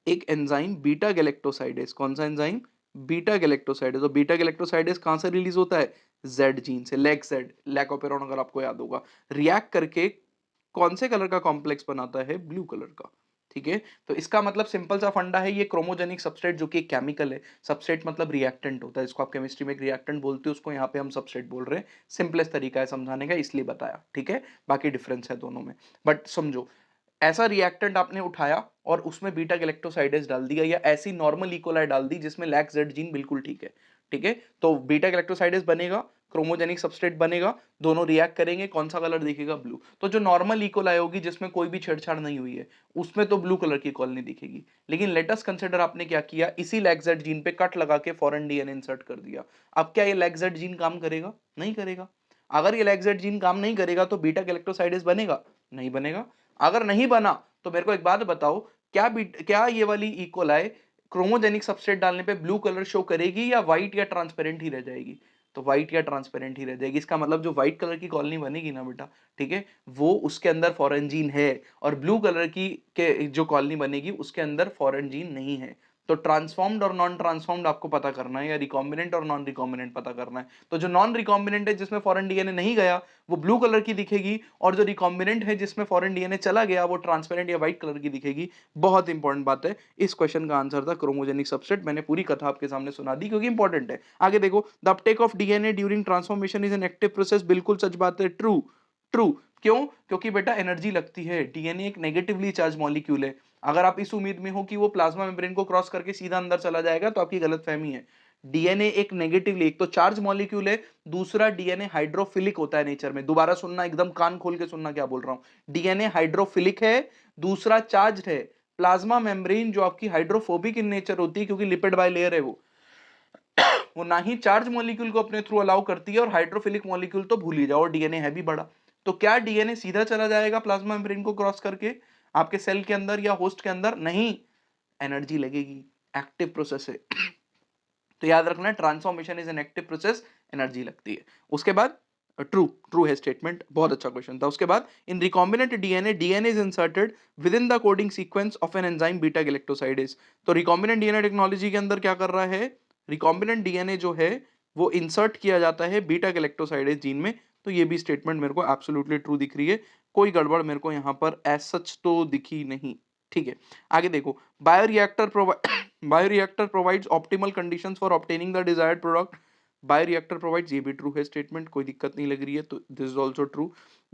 एक एंजाइम बीटा गैलेक्टोसाइडेज, कौन सा एंजाइम? Beta galactosidase. तो बीटा गैलेक्टोसाइडेज कहां से रिलीज होता है? जेड जीन से, लेग जेड, लैकोपेरॉन अगर आपको याद होगा, रिएक्ट करके कौन से कलर का कॉम्प्लेक्स बनाता है? ब्लू कलर का, ठीक है। तो इसका मतलब सिंपल सा फंडा है, ये क्रोमोजेनिक सबस्ट्रेट जो कि एक केमिकल है, सबस्ट्रेट मतलब रिएक्टेंट होता है, इसको आप केमिस्ट्री में एक रिएक्टेंट बोलते हो, उसको यहाँ पे हम सबस्ट्रेट बोल रहे हैं। सिंपलेस्ट तरीका है समझाने का, इसलिए बताया, ठीक है। बाकी डिफरेंस है दोनों में, बट समझो, ऐसा रिएक्टेंट आपने उठाया और उसमें बीटा गैलेक्टोसाइडेज डाल दिया, या ऐसी नॉर्मल इकोलाई डाल दी जिसमें लैक जेड जीन बिल्कुल ठीक है, ठीक है। तो बीटा गैलेक्टोसाइडेज बनेगा, क्रोमोजेनिक सबस्ट्रेट बनेगा, दोनों रिएक्ट करेंगे, कौन सा कलर दिखेगा? ब्लू। तो जो नॉर्मल इकोलाई होगी जिसमें कोई भी छेड़छाड़ नहीं हुई है, उसमें तो ब्लू कलर की कॉलोनी दिखेगी। लेकिन लेट अस कंसीडर आपने क्या किया, इसी लैक जेड जीन पे कट लगा के फॉरेन डीएनए इंसर्ट कर दिया। अब क्या ये लैक जेड जीन काम करेगा? नहीं करेगा। अगर ये लैक जेड जीन काम नहीं करेगा तो बीटा गैलेक्टोसाइडेज बनेगा? नहीं बनेगा। अगर नहीं बना तो मेरे को एक बात बताओ, क्या ये वाली इकोलाई क्रोमोजेनिक सबस्ट्रेट डालने पे ब्लू कलर शो करेगी या व्हाइट या ट्रांसपेरेंट ही रह जाएगी? तो व्हाइट या ट्रांसपेरेंट ही रह जाएगी। इसका मतलब जो व्हाइट कलर की कॉलोनी बनेगी ना बेटा, ठीक है, वो उसके अंदर फॉरेन जीन है, और ब्लू कलर की के जो कॉलोनी बनेगी उसके अंदर फॉरेन जीन नहीं है। तो ट्रांसफॉर्म्ड और नॉन ट्रांसफॉर्म्ड आपको पता करना है, या रिकॉम्बिनेंट और नॉन रिकॉम्बिनेंट पता करना है। तो जो नॉन रिकॉम्बिनेंट है जिसमें फॉरेन डीएनए नहीं गया वो ब्लू कलर की दिखेगी, और जो रिकॉम्बिनेंट है जिसमें फॉरेन डीएनए चला गया वो ट्रांसपेरेंट या व्हाइट कलर की दिखेगी। बहुत इंपॉर्टेंट बात है। इस क्वेश्चन का आंसर था क्रोमोजेनिक सबस्ट्रेट। मैंने पूरी कथा आपके सामने सुना दी क्योंकि इंपॉर्टेंट है। आगे देखो, the Uptake of DNA during transformation is an active process. बिल्कुल सच बात है, ट्रू। ट्रू क्यों? क्योंकि बेटा एनर्जी लगती है, डीएनए एक नेगेटिवली चार्ज मॉलिक्यूल है। अगर आप इस उम्मीद में हो कि वो प्लाज्मा मेम्ब्रेन को क्रॉस करके सीधा अंदर चला जाएगा तो आपकी गलतफहमी है। डीएनए एक नेगेटिवली, एक तो चार्ज मॉलिक्यूल है, दूसरा डीएनए हाइड्रोफिलिक होता है नेचर में। दोबारा सुनना, एकदम कान खोल के सुनना क्या बोल रहा हूं। डीएनए हाइड्रोफिलिक है, दूसरा चार्ज है। प्लाज्मा मेम्ब्रेन जो आपकी हाइड्रोफोबिक इन नेचर होती है क्योंकि लिपिड बाइलेयर है, वो ना ही चार्ज मॉलिक्यूल को अपने थ्रू अलाउ करती है, और हाइड्रोफिलिक मॉलिक्यूल तो भूल ही जाओ, डीएनए है भी बड़ा। तो क्या डीएनए सीधा चला जाएगा प्लाज्मा मेम्ब्रेन को क्रॉस करके आपके सेल के अंदर या होस्ट के अंदर? नहीं, एनर्जी लगेगी, एक्टिव प्रोसेस है। तो याद रखना, transformation is an active process, energy लगती है। उसके बाद ट्रू, ट्रू है स्टेटमेंट, बहुत अच्छा क्वेश्चन था। उसके बाद in recombinant DNA, DNA is inserted within the coding sequence of an enzyme beta galactosidase. तो रिकॉम्बिनेंट डीएनए टेक्नोलॉजी के अंदर क्या कर रहा है, रिकॉम्बिनेंट डीएनए जो है वो इंसर्ट किया जाता है बीटा गैलेक्टोसाइडेज जीन में। तो ये भी स्टेटमेंट मेरे को एब्सोल्युटली ट्रू दिख रही है, कोई गड़बड़ मेरे को यहाँ पर एज सच तो दिखी नहीं, ठीक है। आगे देखो, bioreactor bioreactor provides optimal conditions for obtaining the desired product. Bioreactor provides, ये भी ट्रू है स्टेटमेंट, कोई दिक्कत नहीं लग रही है, तो this is also true.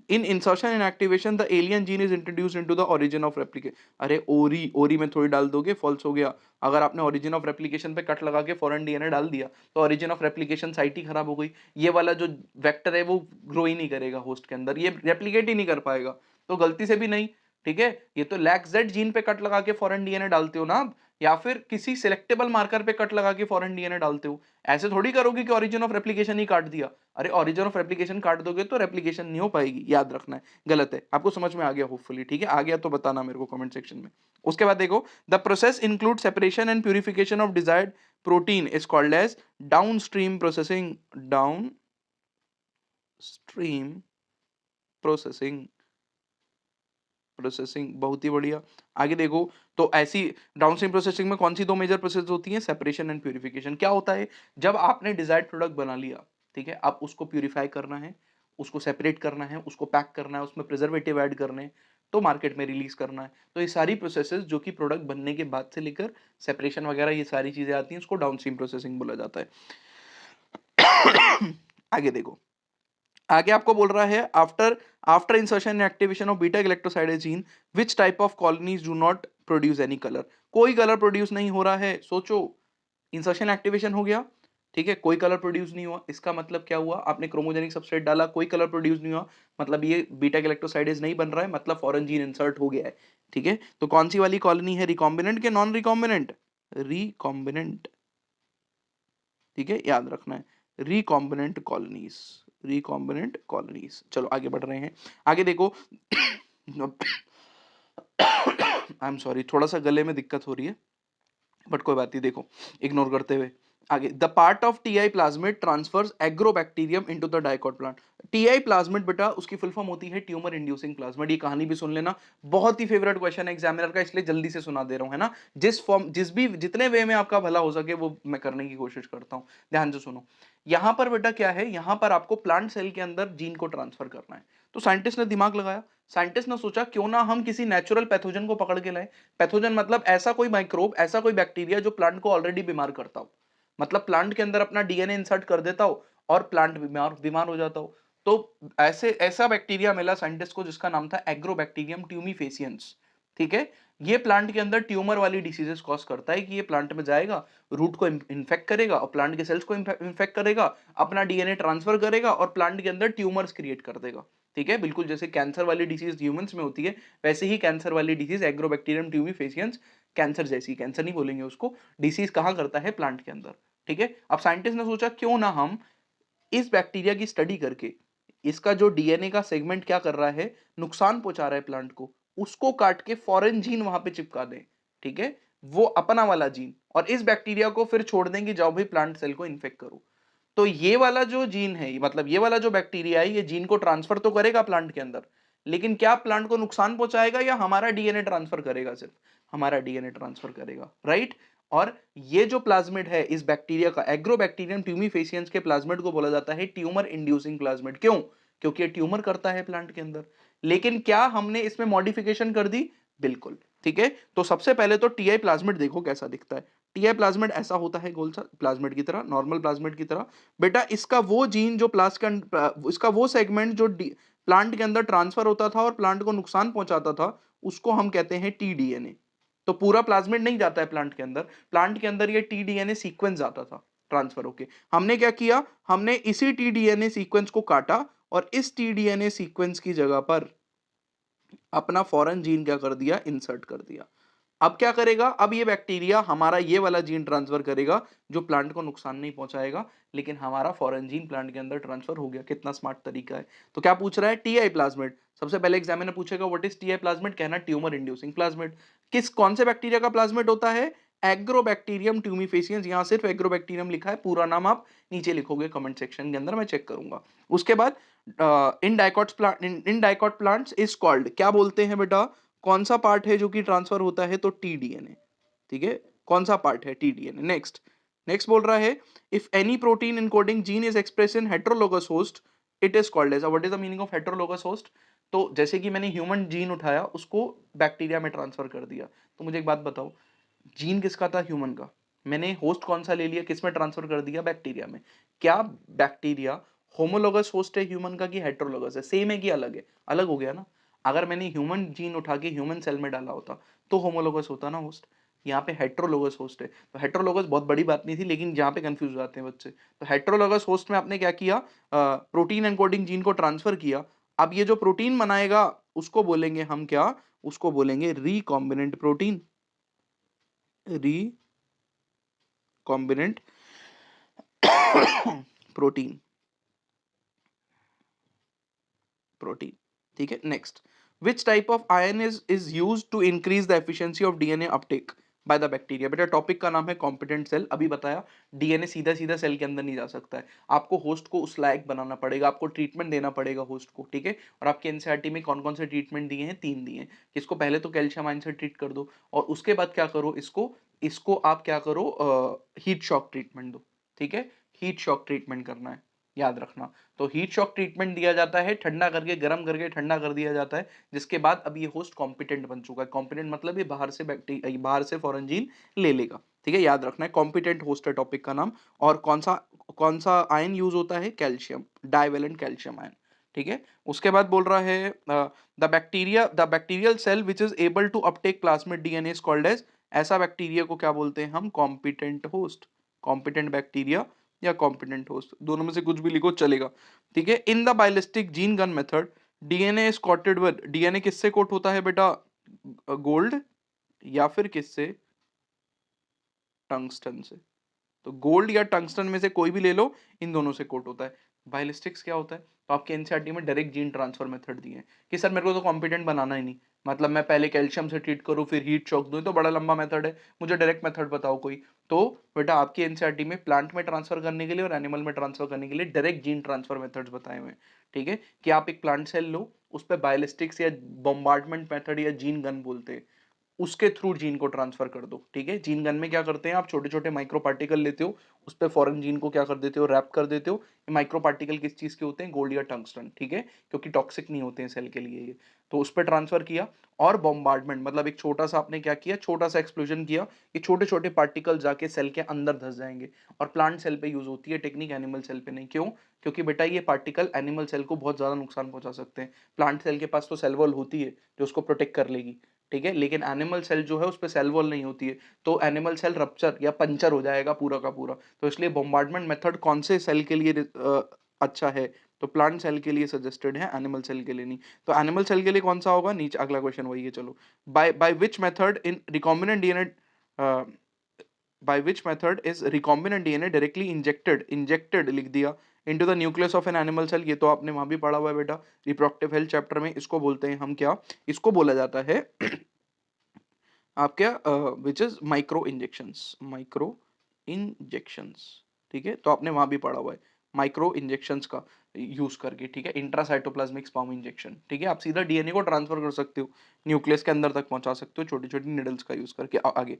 In insertion and activation the alien gene is introduced into the origin of replication. अरे ओरी, ओरी में थोड़ी डाल दोगे, फॉल्स हो गया। अगर आपने ओरिजिन ऑफ रेप्लिकेशन पे कट लगा के फॉरेन डीएनए डाल दिया तो ओरिजिन ऑफ रेप्लिकेशन साइट ही खराब हो गई। ये वाला जो वेक्टर है वो ग्रो ही नहीं करेगा होस्ट के अंदर, ये रेप्लिकेट ही नहीं कर पाएगा। तो गलती से भी नहीं, ठीक है। ये तो लैक जेड जीन पे कट लगा के फॉरेन डीएनए डालते हो ना आप, या फिर किसी सिलेक्टेबल मार्कर पे कट लगा के फॉरेन डीएनए डालते हो। ऐसे थोड़ी करोगे कि ओरिजिन ऑफ रेप्लिकेशन ही काट दिया। अरे ओरिजिन ऑफ रेप्लिकेशन काट दोगे तो रेप्लिकेशन नहीं हो पाएगी, याद रखना है। गलत है, आपको समझ में आ गया होपफुली, ठीक है। आ गया तो बताना मेरे को कमेंट सेक्शन में। उसके बाद देखो, the process include separation and purification of desired protein is called as downstream processing. Downstream processing, processing, बहुत ही बढ़िया। आगे देखो, तो ऐसी डाउनस्ट्रीम प्रोसेसिंग में कौन सी दो मेजर प्रोसेस होती हैं? Separation and purification. क्या होता है, जब आपने डिजायर्ड प्रोडक्ट बना लिया, ठीक है, अब उसको प्यूरिफाई करना है, उसको सेपरेट करना है, उसको पैक करना है, उसमें प्रिजर्वेटिव ऐड करने हैं, तो मार्केट में रिलीज करना है। तो ये सारी प्रोसेसेस जो कि प्रोडक्ट बनने के बाद से लेकर सेपरेशन वगैरह ये सारी चीजें आती हैं, उसको डाउनस्ट्रीम प्रोसेसिंग बोला जाता है। आगे देखो, आगे आपको बोल रहा है after after insertion and activation of beta galactosidase gene which type of colonies do not produce any colour. कोई कलर प्रोड्यूस नहीं हो रहा है। सोचो, इंसर्शन एक्टिवेशन हो गया, ठीक है, कोई कलर प्रोड्यूस नहीं हुआ, इसका मतलब क्या हुआ, आपने क्रोमोजेनिक सबस्ट्रेट डाला, कोई कलर प्रोड्यूस नहीं हुआ, मतलब ये बीटा गैलेक्टोसाइडेज नहीं बन रहा है, मतलब फॉरेन जीन इंसर्ट हो गया है। ठीक है, तो कौन सी वाली कॉलोनी है, रिकॉम्बिनेंट के नॉन रिकॉम्बिनेंट, रिकॉम्बिनेंट। ठीक है, याद रखना है, रिकॉम्बिनेंट कॉलोनीज, रिकॉम्बिनेंट कॉलोनीज। चलो आगे बढ़ रहे हैं, आगे देखो। आई एम सॉरी, थोड़ा सा गले में दिक्कत हो रही है, बट कोई बात नहीं, देखो इग्नोर करते हुए आगे। The part of Ti plasmid transfers Agrobacterium into the dicot plant. Ti plasmid बेटा उसकी फुल फॉर्म होती है ट्यूमर इंड्यूसिंग प्लाज्मिड। ये कहानी भी सुन लेना, बहुत ही फेवरेट क्वेश्चन है एग्जामिनर का, इसलिए जल्दी से सुना दे रहा हूं, है ना। जिस भी जितने वे में आपका भला हो सके वो मैं करने की कोशिश करता हूं, ध्यान से सुनो। यहां पर बेटा क्या है, यहां पर आपको प्लांट सेल के अंदर जीन को ट्रांसफर करना है। तो साइंटिस्ट ने दिमाग लगाया, साइंटिस्ट ने सोचा क्यों ना हम किसी नेचुरल पैथोजन को पकड़ के लाए। पैथोजन मतलब ऐसा कोई माइक्रोब, ऐसा कोई बैक्टीरिया जो प्लांट को ऑलरेडी बीमार करता हो, मतलब प्लांट के अंदर अपना डीएनए इंसर्ट कर देता हो और प्लांट बीमार बीमार हो जाता हो। तो ऐसे ऐसा बैक्टीरिया मिला साइंटिस्ट को जिसका नाम था एग्रोबैक्टीरियम ट्यूमीफेसियंस। ठीक है, ये प्लांट के अंदर ट्यूमर वाली डिसीजेस कॉज करता है कि ये प्लांट में जाएगा, रूट को इन्फेक्ट करेगा और प्लांट के सेल्स को इन्फेक्ट करेगा, अपना डीएनए ट्रांसफर करेगा और प्लांट के अंदर ट्यूमर्स क्रिएट कर देगा। ठीक है, बिल्कुल जैसे कैंसर वाली डिसीज ह्यूमंस में होती है, वैसे ही कैंसर वाली डिसीज एग्रोबैक्टीरियम ट्यूमीफेसियंस, कैंसर जैसी, कैंसर नहीं बोलेंगे उसको, डिसीज कहां करता है, प्लांट के अंदर। ठीक है, अब साइंटिस्ट ने सोचा क्यों ना हम इस बैक्टीरिया की स्टडी करके इसका जो डीएनए का सेगमेंट क्या कर रहा है, नुकसान पहुंचा रहा है प्लांट को, उसको काट के फॉरेन जीन वहां पे चिपका दें। ठीक है, वो अपना वाला जीन, और इस बैक्टीरिया को फिर छोड़ देंगे जाओ भाई प्लांट सेल को इन्फेक्ट करो। तो ये वाला जो जीन है, मतलब ये वाला जो बैक्टीरिया है, ये जीन को ट्रांसफर तो करेगा प्लांट के अंदर, लेकिन क्या प्लांट को नुकसान पहुंचाएगा या हमारा डीएनए ट्रांसफर करेगा, सिर्फ हमारा डीएनए ट्रांसफर करेगा, राइट। और ये जो प्लाज्मिड है इस बैक्टीरिया का, एग्रोबैक्टीरियम ट्यूमीफेसियंस के प्लाज्मिड को बोला जाता है ट्यूमर इंड्यूसिंग प्लाज्मिड। क्यों? क्योंकि ये ट्यूमर करता है प्लांट के अंदर। लेकिन क्या हमने इसमें मॉडिफिकेशन कर दी? बिल्कुल। ठीक है, तो सबसे पहले तो टीआई प्लाज्मिड देखो कैसा दिखता है। टीआई प्लाज्मिड ऐसा होता है, गोल सा प्लाज्मिड की तरह, नॉर्मल प्लाज्मिड की तरह। बेटा इसका वो जीन जो इसका वो सेगमेंट जो प्लांट के अंदर ट्रांसफर होता था और प्लांट को नुकसान पहुंचाता था, उसको हम कहते हैं टीडीएनए। तो पूरा प्लाज्मिड नहीं जाता है प्लांट के अंदर, प्लांट के अंदर ये टीडीएनए सीक्वेंस जाता था ट्रांसफर होके। हमने क्या किया, हमने इसी टीडीएनए सीक्वेंस को काटा और इस टीडीएनए सीक्वेंस की जगह पर अपना फॉरेन जीन क्या कर दिया, इंसर्ट कर दिया। अब क्या करेगा, अब ये बैक्टीरिया हमारा ये वाला जीन ट्रांसफर करेगा जो प्लांट को नुकसान नहीं पहुंचाएगा, लेकिन हमारा फॉरेन जीन प्लांट के अंदर ट्रांसफर हो गया। कितना स्मार्ट तरीका है। तो क्या पूछ रहा है, टीआई प्लाज्मिड। सबसे पहले एग्जामिनर पूछेगा व्हाट इज टीआई प्लाज्मिड, कहना ट्यूमर इंड्यूसिंग प्लाज्मिड। किस कौन से बैक्टीरिया का प्लाज्मिड होता है, एग्रोबैक्टीरियम ट्यूमीफेसियंस। यहां सिर्फ एग्रोबैक्टीरियम लिखा है, पूरा नाम आप नीचे लिखोगे कमेंट सेक्शन के अंदर, मैं चेक करूंगा। उसके बाद in dicot plants is called, क्या बोलते हैं बेटा, कौन सा पार्ट है जो कि ट्रांसफर होता है, तो टीडीएनए। ठीक है, कौन सा पार्ट है, टीडीएनए। नेक्स्ट, नेक्स्ट बोल रहा है if any protein encoding gene is express in heterologous host it is called as, what is the meaning of heterologous host. तो जैसे कि मैंने ह्यूमन जीन उठाया, उसको बैक्टीरिया में ट्रांसफर कर दिया, तो मुझे एक बात बताओ, जीन किसका था, ह्यूमन का, मैंने होस्ट कौन सा ले लिया, किस में ट्रांसफर कर दिया, बैक्टीरिया में। क्या बैक्टीरिया होमोलोगस होस्ट है ह्यूमन का कि हेटेरोलोगस है, सेम है कि अलग है, अलग हो गया ना। अगर मैंने ह्यूमन जीन उठा के ह्यूमन सेल में डाला होता तो होमोलोगस होता ना होस्ट, यहाँ पे हेट्रोलोगस होस्ट है। तो हेट्रोलोगस बहुत बड़ी बात नहीं थी, लेकिन यहाँ पे कंफ्यूज हो जाते हैं बच्चे। तो हेट्रोलोगस होस्ट में आपने क्या किया, प्रोटीन एनकोडिंग जीन को ट्रांसफर किया। अब ये जो प्रोटीन बनाएगा उसको बोलेंगे हम क्या, उसको बोलेंगे recombinant protein, recombinant protein, protein. ठीक है, next, which type of ion is use to increase the efficiency of DNA uptake by the bacteria. बेटा टॉपिक का नाम है कॉम्पिटेंट सेल, अभी बताया डीएनए सीधा सीधा सेल के अंदर नहीं जा सकता है, आपको होस्ट को उस लायक बनाना पड़ेगा, आपको ट्रीटमेंट देना पड़ेगा होस्ट को। ठीक है, और आपके एनसीईआरटी में कौन कौन से ट्रीटमेंट दिए हैं, 3 दिए हैं। इसको पहले तो कैल्शियम आयन से ट्रीट कर दो, और उसके बाद क्या करो, इसको इसको आप क्या करो, हीट शॉक ट्रीटमेंट दो। ठीक है, हीट शॉक ट्रीटमेंट करना है, याद रखना। तो हीट शॉक ट्रीटमेंट दिया जाता है, ठंडा करके, गर्म करके ठंडा कर दिया जाता है, जिसके बाद अब ये होस्ट कॉम्पिटेंट बन चुका है। कॉम्पिटेंट मतलब ये बाहर से बैक्टीरिया, बाहर से फॉरेन जीन ले लेगा। ठीक है, याद रखना है, कॉम्पिटेंट होस्ट है टॉपिक का नाम। और कौन सा आयन यूज होता है, कैल्शियम, डाइवेलेंट कैल्शियम आयन। ठीक है, उसके बाद बोल रहा है the bacterial cell which is able to uptake plasmid DNA is called as, ऐसा बैक्टीरिया को क्या बोलते हैं हम, कॉम्पिटेंट होस्ट, कॉम्पिटेंट बैक्टीरिया या कॉम्पिटेंट होस्ट, दोनों में से कुछ भी लिखो चलेगा, ठीक है। In the biolistic gene gun method DNA is coated with, DNA किससे कोट होता है बेटा, गोल्ड या फिर किससे, टंगस्टन से। तो गोल्ड या टंगस्टन में से कोई भी ले लो, इन दोनों से कोट होता है। बायोलिस्टिक्स क्या होता है, तो आपके एनसीईआरटी में डायरेक्ट जीन ट्रांसफर मेथड दिए हैं कि सर मेरे को तो कॉम्पिटेंट बनाना ही नहीं, मतलब मैं पहले कैल्शियम से ट्रीट करूं फिर हीट शॉक दूं, तो बड़ा लंबा मेथड है, मुझे डायरेक्ट मेथड बताओ कोई। तो बेटा आपकी एनसीईआरटी में प्लांट में ट्रांसफर करने के लिए और एनिमल में ट्रांसफर करने के लिए डायरेक्ट जीन ट्रांसफर मेथड्स बताए हुए हैं, ठीक है। कि आप एक प्लांट सेल लो, उस पर बायोलिस्टिक्स या बॉम्बार्डमेंट मेथड या जीन गन बोलते हैं, उसके थ्रू जीन को ट्रांसफर कर दो, ठीक है। जीन गन में क्या करते हैं, आप छोटे छोटे माइक्रो पार्टिकल लेते हो, उस पर फॉरेन जीन को क्या कर देते हो, रैप कर देते हो। ये माइक्रो पार्टिकल किस चीज के होते हैं, गोल्ड या टंगस्टन, ठीक है, क्योंकि टॉक्सिक नहीं होते हैं सेल के लिए ये। तो उस पर ट्रांसफर किया। और बॉम्बार्डमेंट मतलब एक छोटा सा आपने क्या किया, छोटा सा एक्सप्लोजन किया, ये छोटे छोटे पार्टिकल जाके सेल के अंदर धस जाएंगे। और प्लांट सेल पे यूज होती है टेक्निक, एनिमल सेल पे नहीं। क्यों, क्योंकि बेटा ये पार्टिकल एनिमल सेल को बहुत ज्यादा नुकसान पहुंचा सकते हैं। प्लांट सेल के पास तो सेल वॉल होती है जो उसको प्रोटेक्ट कर लेगी, ठीक है, लेकिन एनिमल सेल जो है उस पर सेल वॉल नहीं होती है, तो एनिमल सेल रप्चर या पंचर हो जाएगा पूरा का पूरा। तो इसलिए बॉम्बार्डमेंट मेथड कौन से सेल के लिए अच्छा है, तो प्लांट सेल के लिए सजेस्टेड है, एनिमल सेल के लिए नहीं। तो एनिमल सेल के लिए कौन सा होगा, नीचे अगला क्वेश्चन वही है, चलो। By which method in recombinant DNA, by which method is recombinant DNA directly injected लिख दिया into the nucleus of an animal cell, ये तो आपने वहां भी पढ़ा हुआ है बेटा, रिप्रोडक्टिव हेल्थ चैप्टर में। इसको बोलते हैं हम क्या, इसको बोला जाता है आप क्या, which is micro injections, micro injections, ठीक है। तो आपने वहां भी पढ़ा हुआ है माइक्रो इंजेक्शंस का यूज करके, ठीक है, इंट्रासाइटोप्लाज्मिक स्पर्म इंजेक्शन, ठीक है। आप सीधा डीएनए को ट्रांसफर कर सकते हो, न्यूक्लियस के अंदर तक पहुंचा सकते हो छोटी छोटी निडल्स का यूज करके। आगे,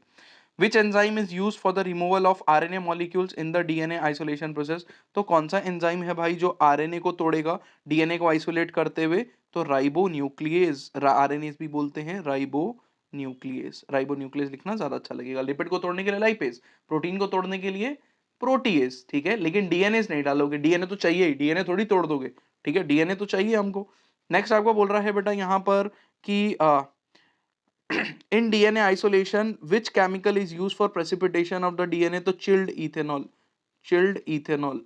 विच enzyme is use for the removal of RNA molecules in the DNA isolation process, तो कौन सा एंजाइम है भाई जो आरएनए को तोड़ेगा डीएनए को आइसोलेट करते हुए, तो राइबो न्यूक्लियस, आरएनए भी बोलते हैं राइबो न्यूक्लियस। राइबो न्यूक्लियस लिखना ज्यादा अच्छा लगेगा। लिपिड को तोड़ने के लिए लाइपेज, प्रोटीन को तोड़ने के लिए प्रोटीएज, ठीक है, लेकिन डीएनए नहीं डालोगे, डीएनए तो चाहिए ही, डीएनए थोड़ी तोड़ दोगे, ठीक है, डीएनए तो चाहिए हमको। नेक्स्ट आपको बोल रहा है बेटा यहां पर कि in DNA isolation which chemical is used for precipitation of the DNA, तो chilled ethanol, chilled ethanol,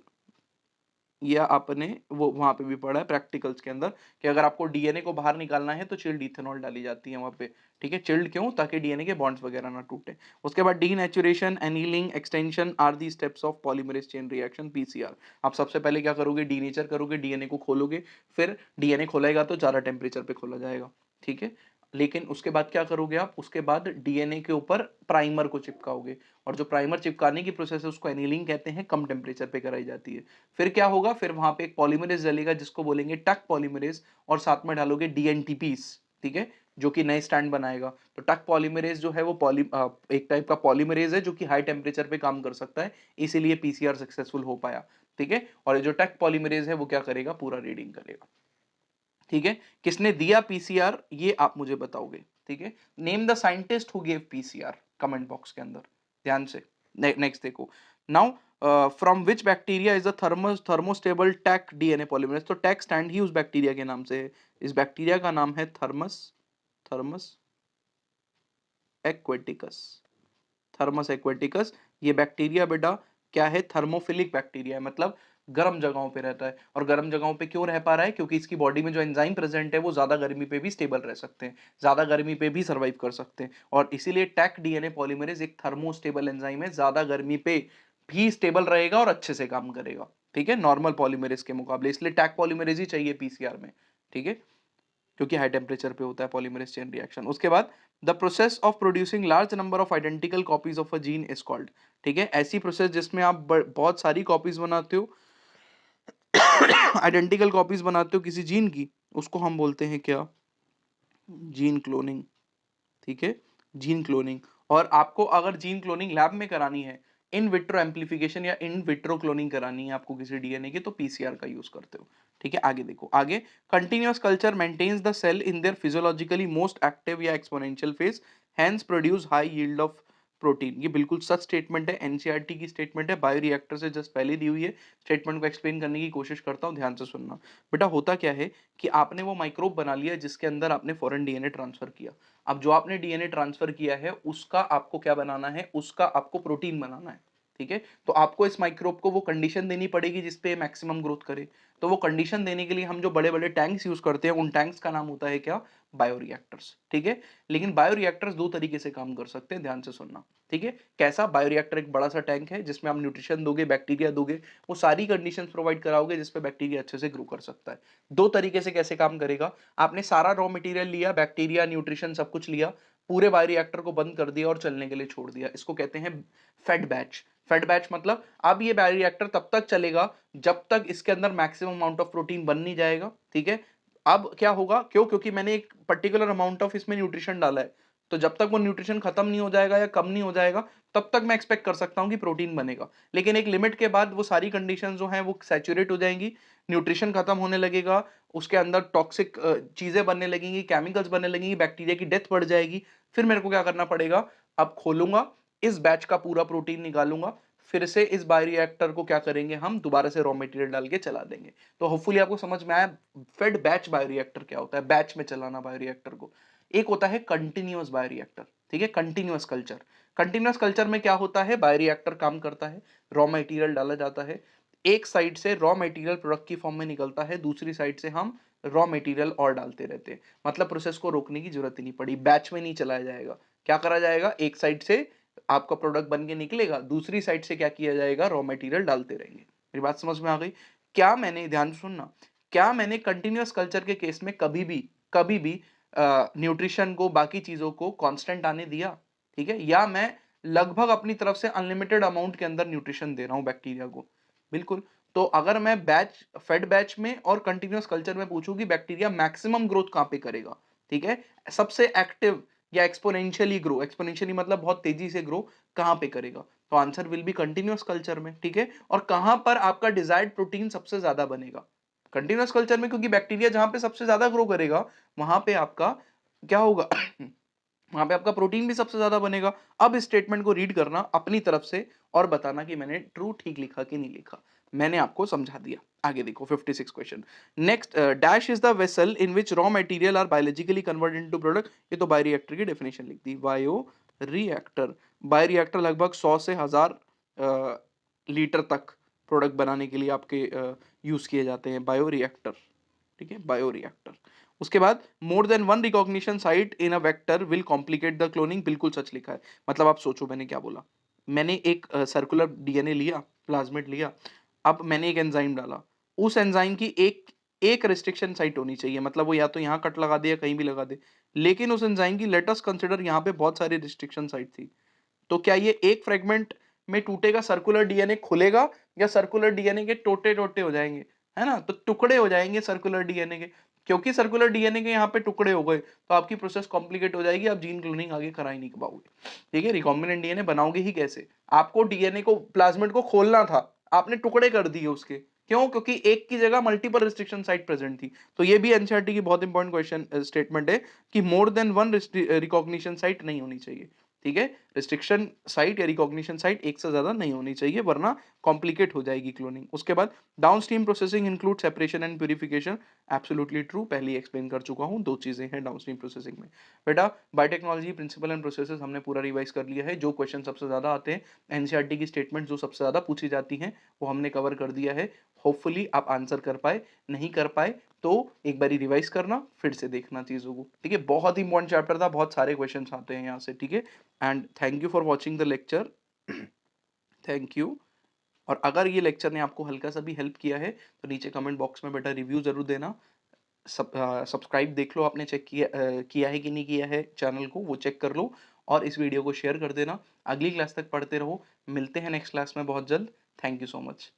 या आपने वो वहां पे भी पढ़ा है प्रैक्टिकल्स के अंदर कि अगर आपको डीएनए को बाहर निकालना है तो चिल्ड इथेनॉल डाली जाती है वहां पे, ठीक है। चिल्ड क्यों, ताकि डीएनए के बॉन्ड्स वगैरह ना टूटे। उसके बाद denaturation, annealing, extension are the steps of polymerase chain reaction, PCR. आप सबसे पहले क्या करोगे, डीनेचर करोगे, डीएनए को खोलोगे, फिर डीएनए खोलेगा तो ज्यादा टेम्परेचर पे खोला जाएगा, ठीक है। लेकिन उसके बाद क्या करोगे आप, उसके बाद डीएनए के ऊपर प्राइमर को चिपकाओगे, और जो प्राइमर चिपकाने की प्रोसेस है उसको एनीलिंग कहते हैं, कम टेम्परेचर पे कराई जाती है। फिर क्या होगा, फिर वहां पे एक पॉलीमरेज डलेगा जिसको बोलेंगे टक पॉलीमरेज, और साथ में डालोगे डीएनटीपीस, ठीक है, जो कि नए स्टैंड बनाएगा। तो टक पॉलीमरेज जो है वो एक टाइप का पॉलीमरेज है जो कि हाई टेम्परेचर पे काम कर सकता है, इसीलिए पीसीआर सक्सेसफुल हो पाया, ठीक है। और ये जो टक पॉलीमरेज है वो क्या करेगा, पूरा रीडिंग करेगा, ठीक है। किसने दिया पीसीआर ये आप मुझे बताओगे, ठीक है। Name the scientist who gave PCR, comment box के अंदर ध्यान से। नेक्स्ट देखो, now from which bacteria is the thermostable Taq DNA polymerase, तो टैक स्टैंड ही उस बैक्टीरिया के नाम से है। इस बैक्टीरिया का नाम है thermos, Thermus aquaticus, Thermus aquaticus. ये बैक्टीरिया बेटा क्या है, थर्मोफिलिक बैक्टीरिया है, मतलब गर्म जगहों पे रहता है। और गर्म जगहों पे क्यों रह पा रहा है, क्योंकि इसकी बॉडी में जो एंजाइम प्रेजेंट है वो ज्यादा गर्मी पे भी स्टेबल रह सकते हैं, ज्यादा गर्मी पे भी सर्वाइव कर सकते हैं। और इसीलिए टैक डीएनए पॉलीमरेज एक थर्मोस्टेबल एंजाइम है, ज्यादा गर्मी पे भी स्टेबल रहेगा और अच्छे से काम करेगा, ठीक है, नॉर्मल पॉलीमरेज के मुकाबले। इसलिए टैक पॉलीमरेज ही चाहिए पीसीआर में, ठीक है, क्योंकि हाई टेम्परेचर पे होता है पॉलीमरेज चेन रिएक्शन। उसके बाद the process of producing large number of identical copies of a gene is called, ठीक है, ऐसी प्रोसेस जिसमें आप बहुत सारी कॉपीज बनाते हो, आइडेंटिकल कॉपीज बनाते हो किसी जीन की, उसको हम बोलते हैं क्या, जीन क्लोनिंग, ठीक है, जीन क्लोनिंग। और आपको अगर जीन क्लोनिंग लैब में करानी है, इन विट्रो एम्प्लीफिकेशन या इन विट्रो क्लोनिंग करानी है आपको किसी डीएनए की, तो पीसीआर का यूज करते हो, ठीक है। आगे देखो, आगे continuous culture maintains the cell in their physiologically most active या exponential phase, hence produce high yield of protein. ये बिल्कुल सच स्टेटमेंट है, एनसीईआरटी की स्टेटमेंट है, बायोरिएक्टर से जस्ट पहले दी हुई है। स्टेटमेंट को एक्सप्लेन करने की कोशिश करता हूं, ध्यान से सुनना। बेटा होता क्या है कि आपने वो माइक्रोब बना लिया जिसके अंदर आपने फॉरेन डीएनए ट्रांसफर किया। अब जो आपने डीएनए ट्रांसफर किया है उसका आपको क्या बनाना है, उसका आपको प्रोटीन बनाना है, ठीक है। तो आपको इस माइक्रोब को वो कंडीशन देनी पड़ेगी जिसपे मैक्सिमम ग्रोथ करे। तो वो कंडीशन देने के लिए हम जो बड़े बड़े टैंक्स यूज करते हैं, उन टैंक्स का नाम होता है क्या? बायोरिएक्टर्स। ठीक है। लेकिन बायोरिएक्टर्स दो तरीके से काम कर सकते हैं, ध्यान से सुनना। ठीक है। कैसा? बायोरिएक्टर एक बड़ा सा टैंक है जिसमें आप न्यूट्रिशन दोगे, बैक्टीरिया दोगे, वो सारी कंडीशंस प्रोवाइड कराओगे जिसपे बैक्टीरिया अच्छे से ग्रो कर सकता है। दो तरीके से कैसे काम करेगा? आपने सारा रॉ मटेरियल लिया, बैक्टीरिया, न्यूट्रिशन सब कुछ लिया, पूरे बायोरिएक्टर को बंद कर दिया और चलने के लिए छोड़ दिया। इसको कहते हैं फेड बैच। फेड बैच मतलब अब ये बायोरिएक्टर तब तक चलेगा जब तक इसके अंदर मैक्सिमम अमाउंट ऑफ प्रोटीन बन नहीं जाएगा। ठीक है। अब क्या होगा? क्योंकि मैंने एक पर्टिकुलर अमाउंट ऑफ इसमें न्यूट्रिशन डाला है, तो जब तक वो न्यूट्रिशन खत्म नहीं हो जाएगा या कम नहीं हो जाएगा, तब तक मैं एक्सपेक्ट कर सकता हूं कि प्रोटीन बनेगा। लेकिन एक लिमिट के बाद वो सारी कंडीशंस जो हैं वो सैचुरेट हो जाएंगी, न्यूट्रिशन खत्म होने लगेगा, उसके अंदर टॉक्सिक चीजें बनने लगेंगी, केमिकल्स बनने लगेंगी, बैक्टीरिया की डेथ बढ़ जाएगी। फिर मेरे को क्या करना पड़ेगा? अब खोलूंगा, इस बैच का पूरा प्रोटीन निकालूंगा, फिर से इस बायोरिएक्टर को क्या करेंगे? हम दोबारा से रॉ मटेरियल डाल के चला देंगे। तो होपफुली आपको समझ में आया फेड बैच बायोरिएक्टर क्या होता है, बैच में चलाना बायोरिएक्टर को। एक होता है कंटिन्यूअस बायोरिएक्टर। ठीक है। Continuous culture. कंटिन्यूअस कल्चर में क्या होता है? बायोरिएक्टर काम करता है, रॉ मटेरियल डाला जाता है, एक साइड से रॉ मटेरियल प्रोडक्ट की फॉर्म में निकलता है, दूसरी साइड से हम रॉ मटेरियल और डालते रहते हैं। मतलब प्रोसेस को रोकने की जरूरत ही नहीं पड़ी, बैच में नहीं चलाया जाएगा। क्या करा जाएगा? एक साइड से आपका प्रोडक्ट बन के निकलेगा, दूसरी साइड से क्या किया जाएगा? रॉ मटेरियल डालते रहेंगे। मेरी बात समझ में आ गई? क्या मैंने, ध्यान से सुनना, क्या मैंने कंटिन्यूअस कल्चर के केस में कभी भी न्यूट्रिशन को, बाकी चीजों को कांस्टेंट आने दिया? ठीक है। या मैं लगभग अपनी तरफ से अनलिमिटेड अमाउंट के अंदर न्यूट्रिशन दे रहा हूं बैक्टीरिया को? बिल्कुल। तो अगर मैं फेड बैच में और कंटिन्यूअस कल्चर में पूछूं कि बैक्टीरिया मैक्सिमम ग्रोथ कहां पे करेगा, ठीक है, सबसे एक्टिव या एक्सपोनेंशियली ग्रो, एक्सपोनेंशियली मतलब बहुत तेजी से ग्रो कहां पे करेगा, तो answer will be continuous culture में। ठीक है। और कहां पर आपका डिजायर्ड प्रोटीन सबसे ज्यादा बनेगा? कंटिन्यूअस कल्चर में, क्योंकि बैक्टीरिया जहां पे सबसे ज्यादा ग्रो करेगा वहां पे आपका क्या होगा? वहां पे आपका प्रोटीन भी सबसे ज्यादा बनेगा। अब इस स्टेटमेंट को रीड करना अपनी तरफ से और बताना कि मैंने ट्रू ठीक लिखा कि नहीं लिखा। मैंने आपको समझा दिया। आगे देखो 56 question. Next, dash is the vessel in which raw material are biologically converted into product. ये तो बायोरिएक्टर की डेफिनेशन लिख दी। बायोरिएक्टर, बायोरिएक्टर लगभग 100 से 1000 लीटर तक प्रोडक्ट बनाने के लिए आपके यूज किए जाते हैं बायोरिएक्टर। ठीक है। बायोरिएक्टर। उसके बाद more than one recognition site in a vector will complicate the cloning. बिल्कुल सच लिखा है। मतलब आप सोचो मैंने क्या बोला। मैंने एक सर्कुलर डीएनए लिया, प्लाज्मिड लिया, अब मैंने एक एंजाइम डाला, उस एंजाइम की एक एक रिस्ट्रिक्शन साइट होनी चाहिए, मतलब वो या तो यहाँ कट लगा दे या कहीं भी लगा दे। लेकिन उस एंजाइम की, लेट अस कंसिडर, यहाँ पे बहुत सारी रिस्ट्रिक्शन साइट थी। तो क्या ये एक फ्रेगमेंट में टूटेगा, सर्कुलर डीएनए खुलेगा, या सर्कुलर डीएनए के टोटे टोटे हो जाएंगे, है ना, तो टुकड़े हो जाएंगे सर्कुलर डीएनए के। क्योंकि सर्कुलर डीएनए के यहाँ पे टुकड़े हो गए तो आपकी प्रोसेस कॉम्प्लिकेट हो जाएगी, आप जीन क्लोनिंग आगे करा ही नहीं पाओगे। ठीक है। रिकॉम्बिनेंट डीएनए बनाओगे ही कैसे? आपको डीएनए को, प्लाज्मिड को खोलना था, आपने टुकड़े कर दिए उसके। क्यों? क्योंकि एक की जगह मल्टीपल रिस्ट्रिक्शन साइट प्रेजेंट थी। तो ये भी एनसीईआरटी की बहुत इंपॉर्टेंट क्वेश्चन स्टेटमेंट है कि more than one recognition site नहीं होनी चाहिए। ठीक है। रिस्ट्रिक्शन साइट या रिकॉग्निशन साइट एक से ज्यादा नहीं होनी चाहिए, वरना कॉम्प्लिकेट हो जाएगी क्लोनिंग। उसके बाद downstream processing include separation and purification. Absolutely true, पहले ही एक्सप्लेन कर चुका हूं, दो चीजें हैं डाउनस्ट्रीम प्रोसेसिंग में। बेटा बायोटेक्नोलॉजी प्रिंसिपल एंड प्रोसेसेस हमने पूरा रिवाइज कर लिया है। जो क्वेश्चन सबसे ज्यादा आते हैं, एनसीईआरटी की स्टेटमेंट जो सबसे ज्यादा पूछी जाती हैं, वो हमने कवर कर दिया है। होपफुली आप आंसर कर पाए, नहीं कर पाए तो एक बारी रिवाइज करना, फिर से देखना चीजों को। ठीक है। बहुत इंपॉर्टेंट चैप्टर था, बहुत सारे क्वेश्चंस आते हैं यहाँ से। ठीक है। And thank you for watching the lecture. Thank you. और अगर ये लेक्चर ने आपको हल्का सा भी हेल्प किया है तो नीचे कमेंट बॉक्स में बेटा रिव्यू जरूर देना। सब्सक्राइब देख लो आपने चेक किया है कि नहीं किया है चैनल को, वो चेक कर लो, और इस वीडियो को शेयर कर देना। अगली क्लास तक पढ़ते रहो, मिलते हैं नेक्स्ट क्लास में बहुत जल्द। Thank you so much.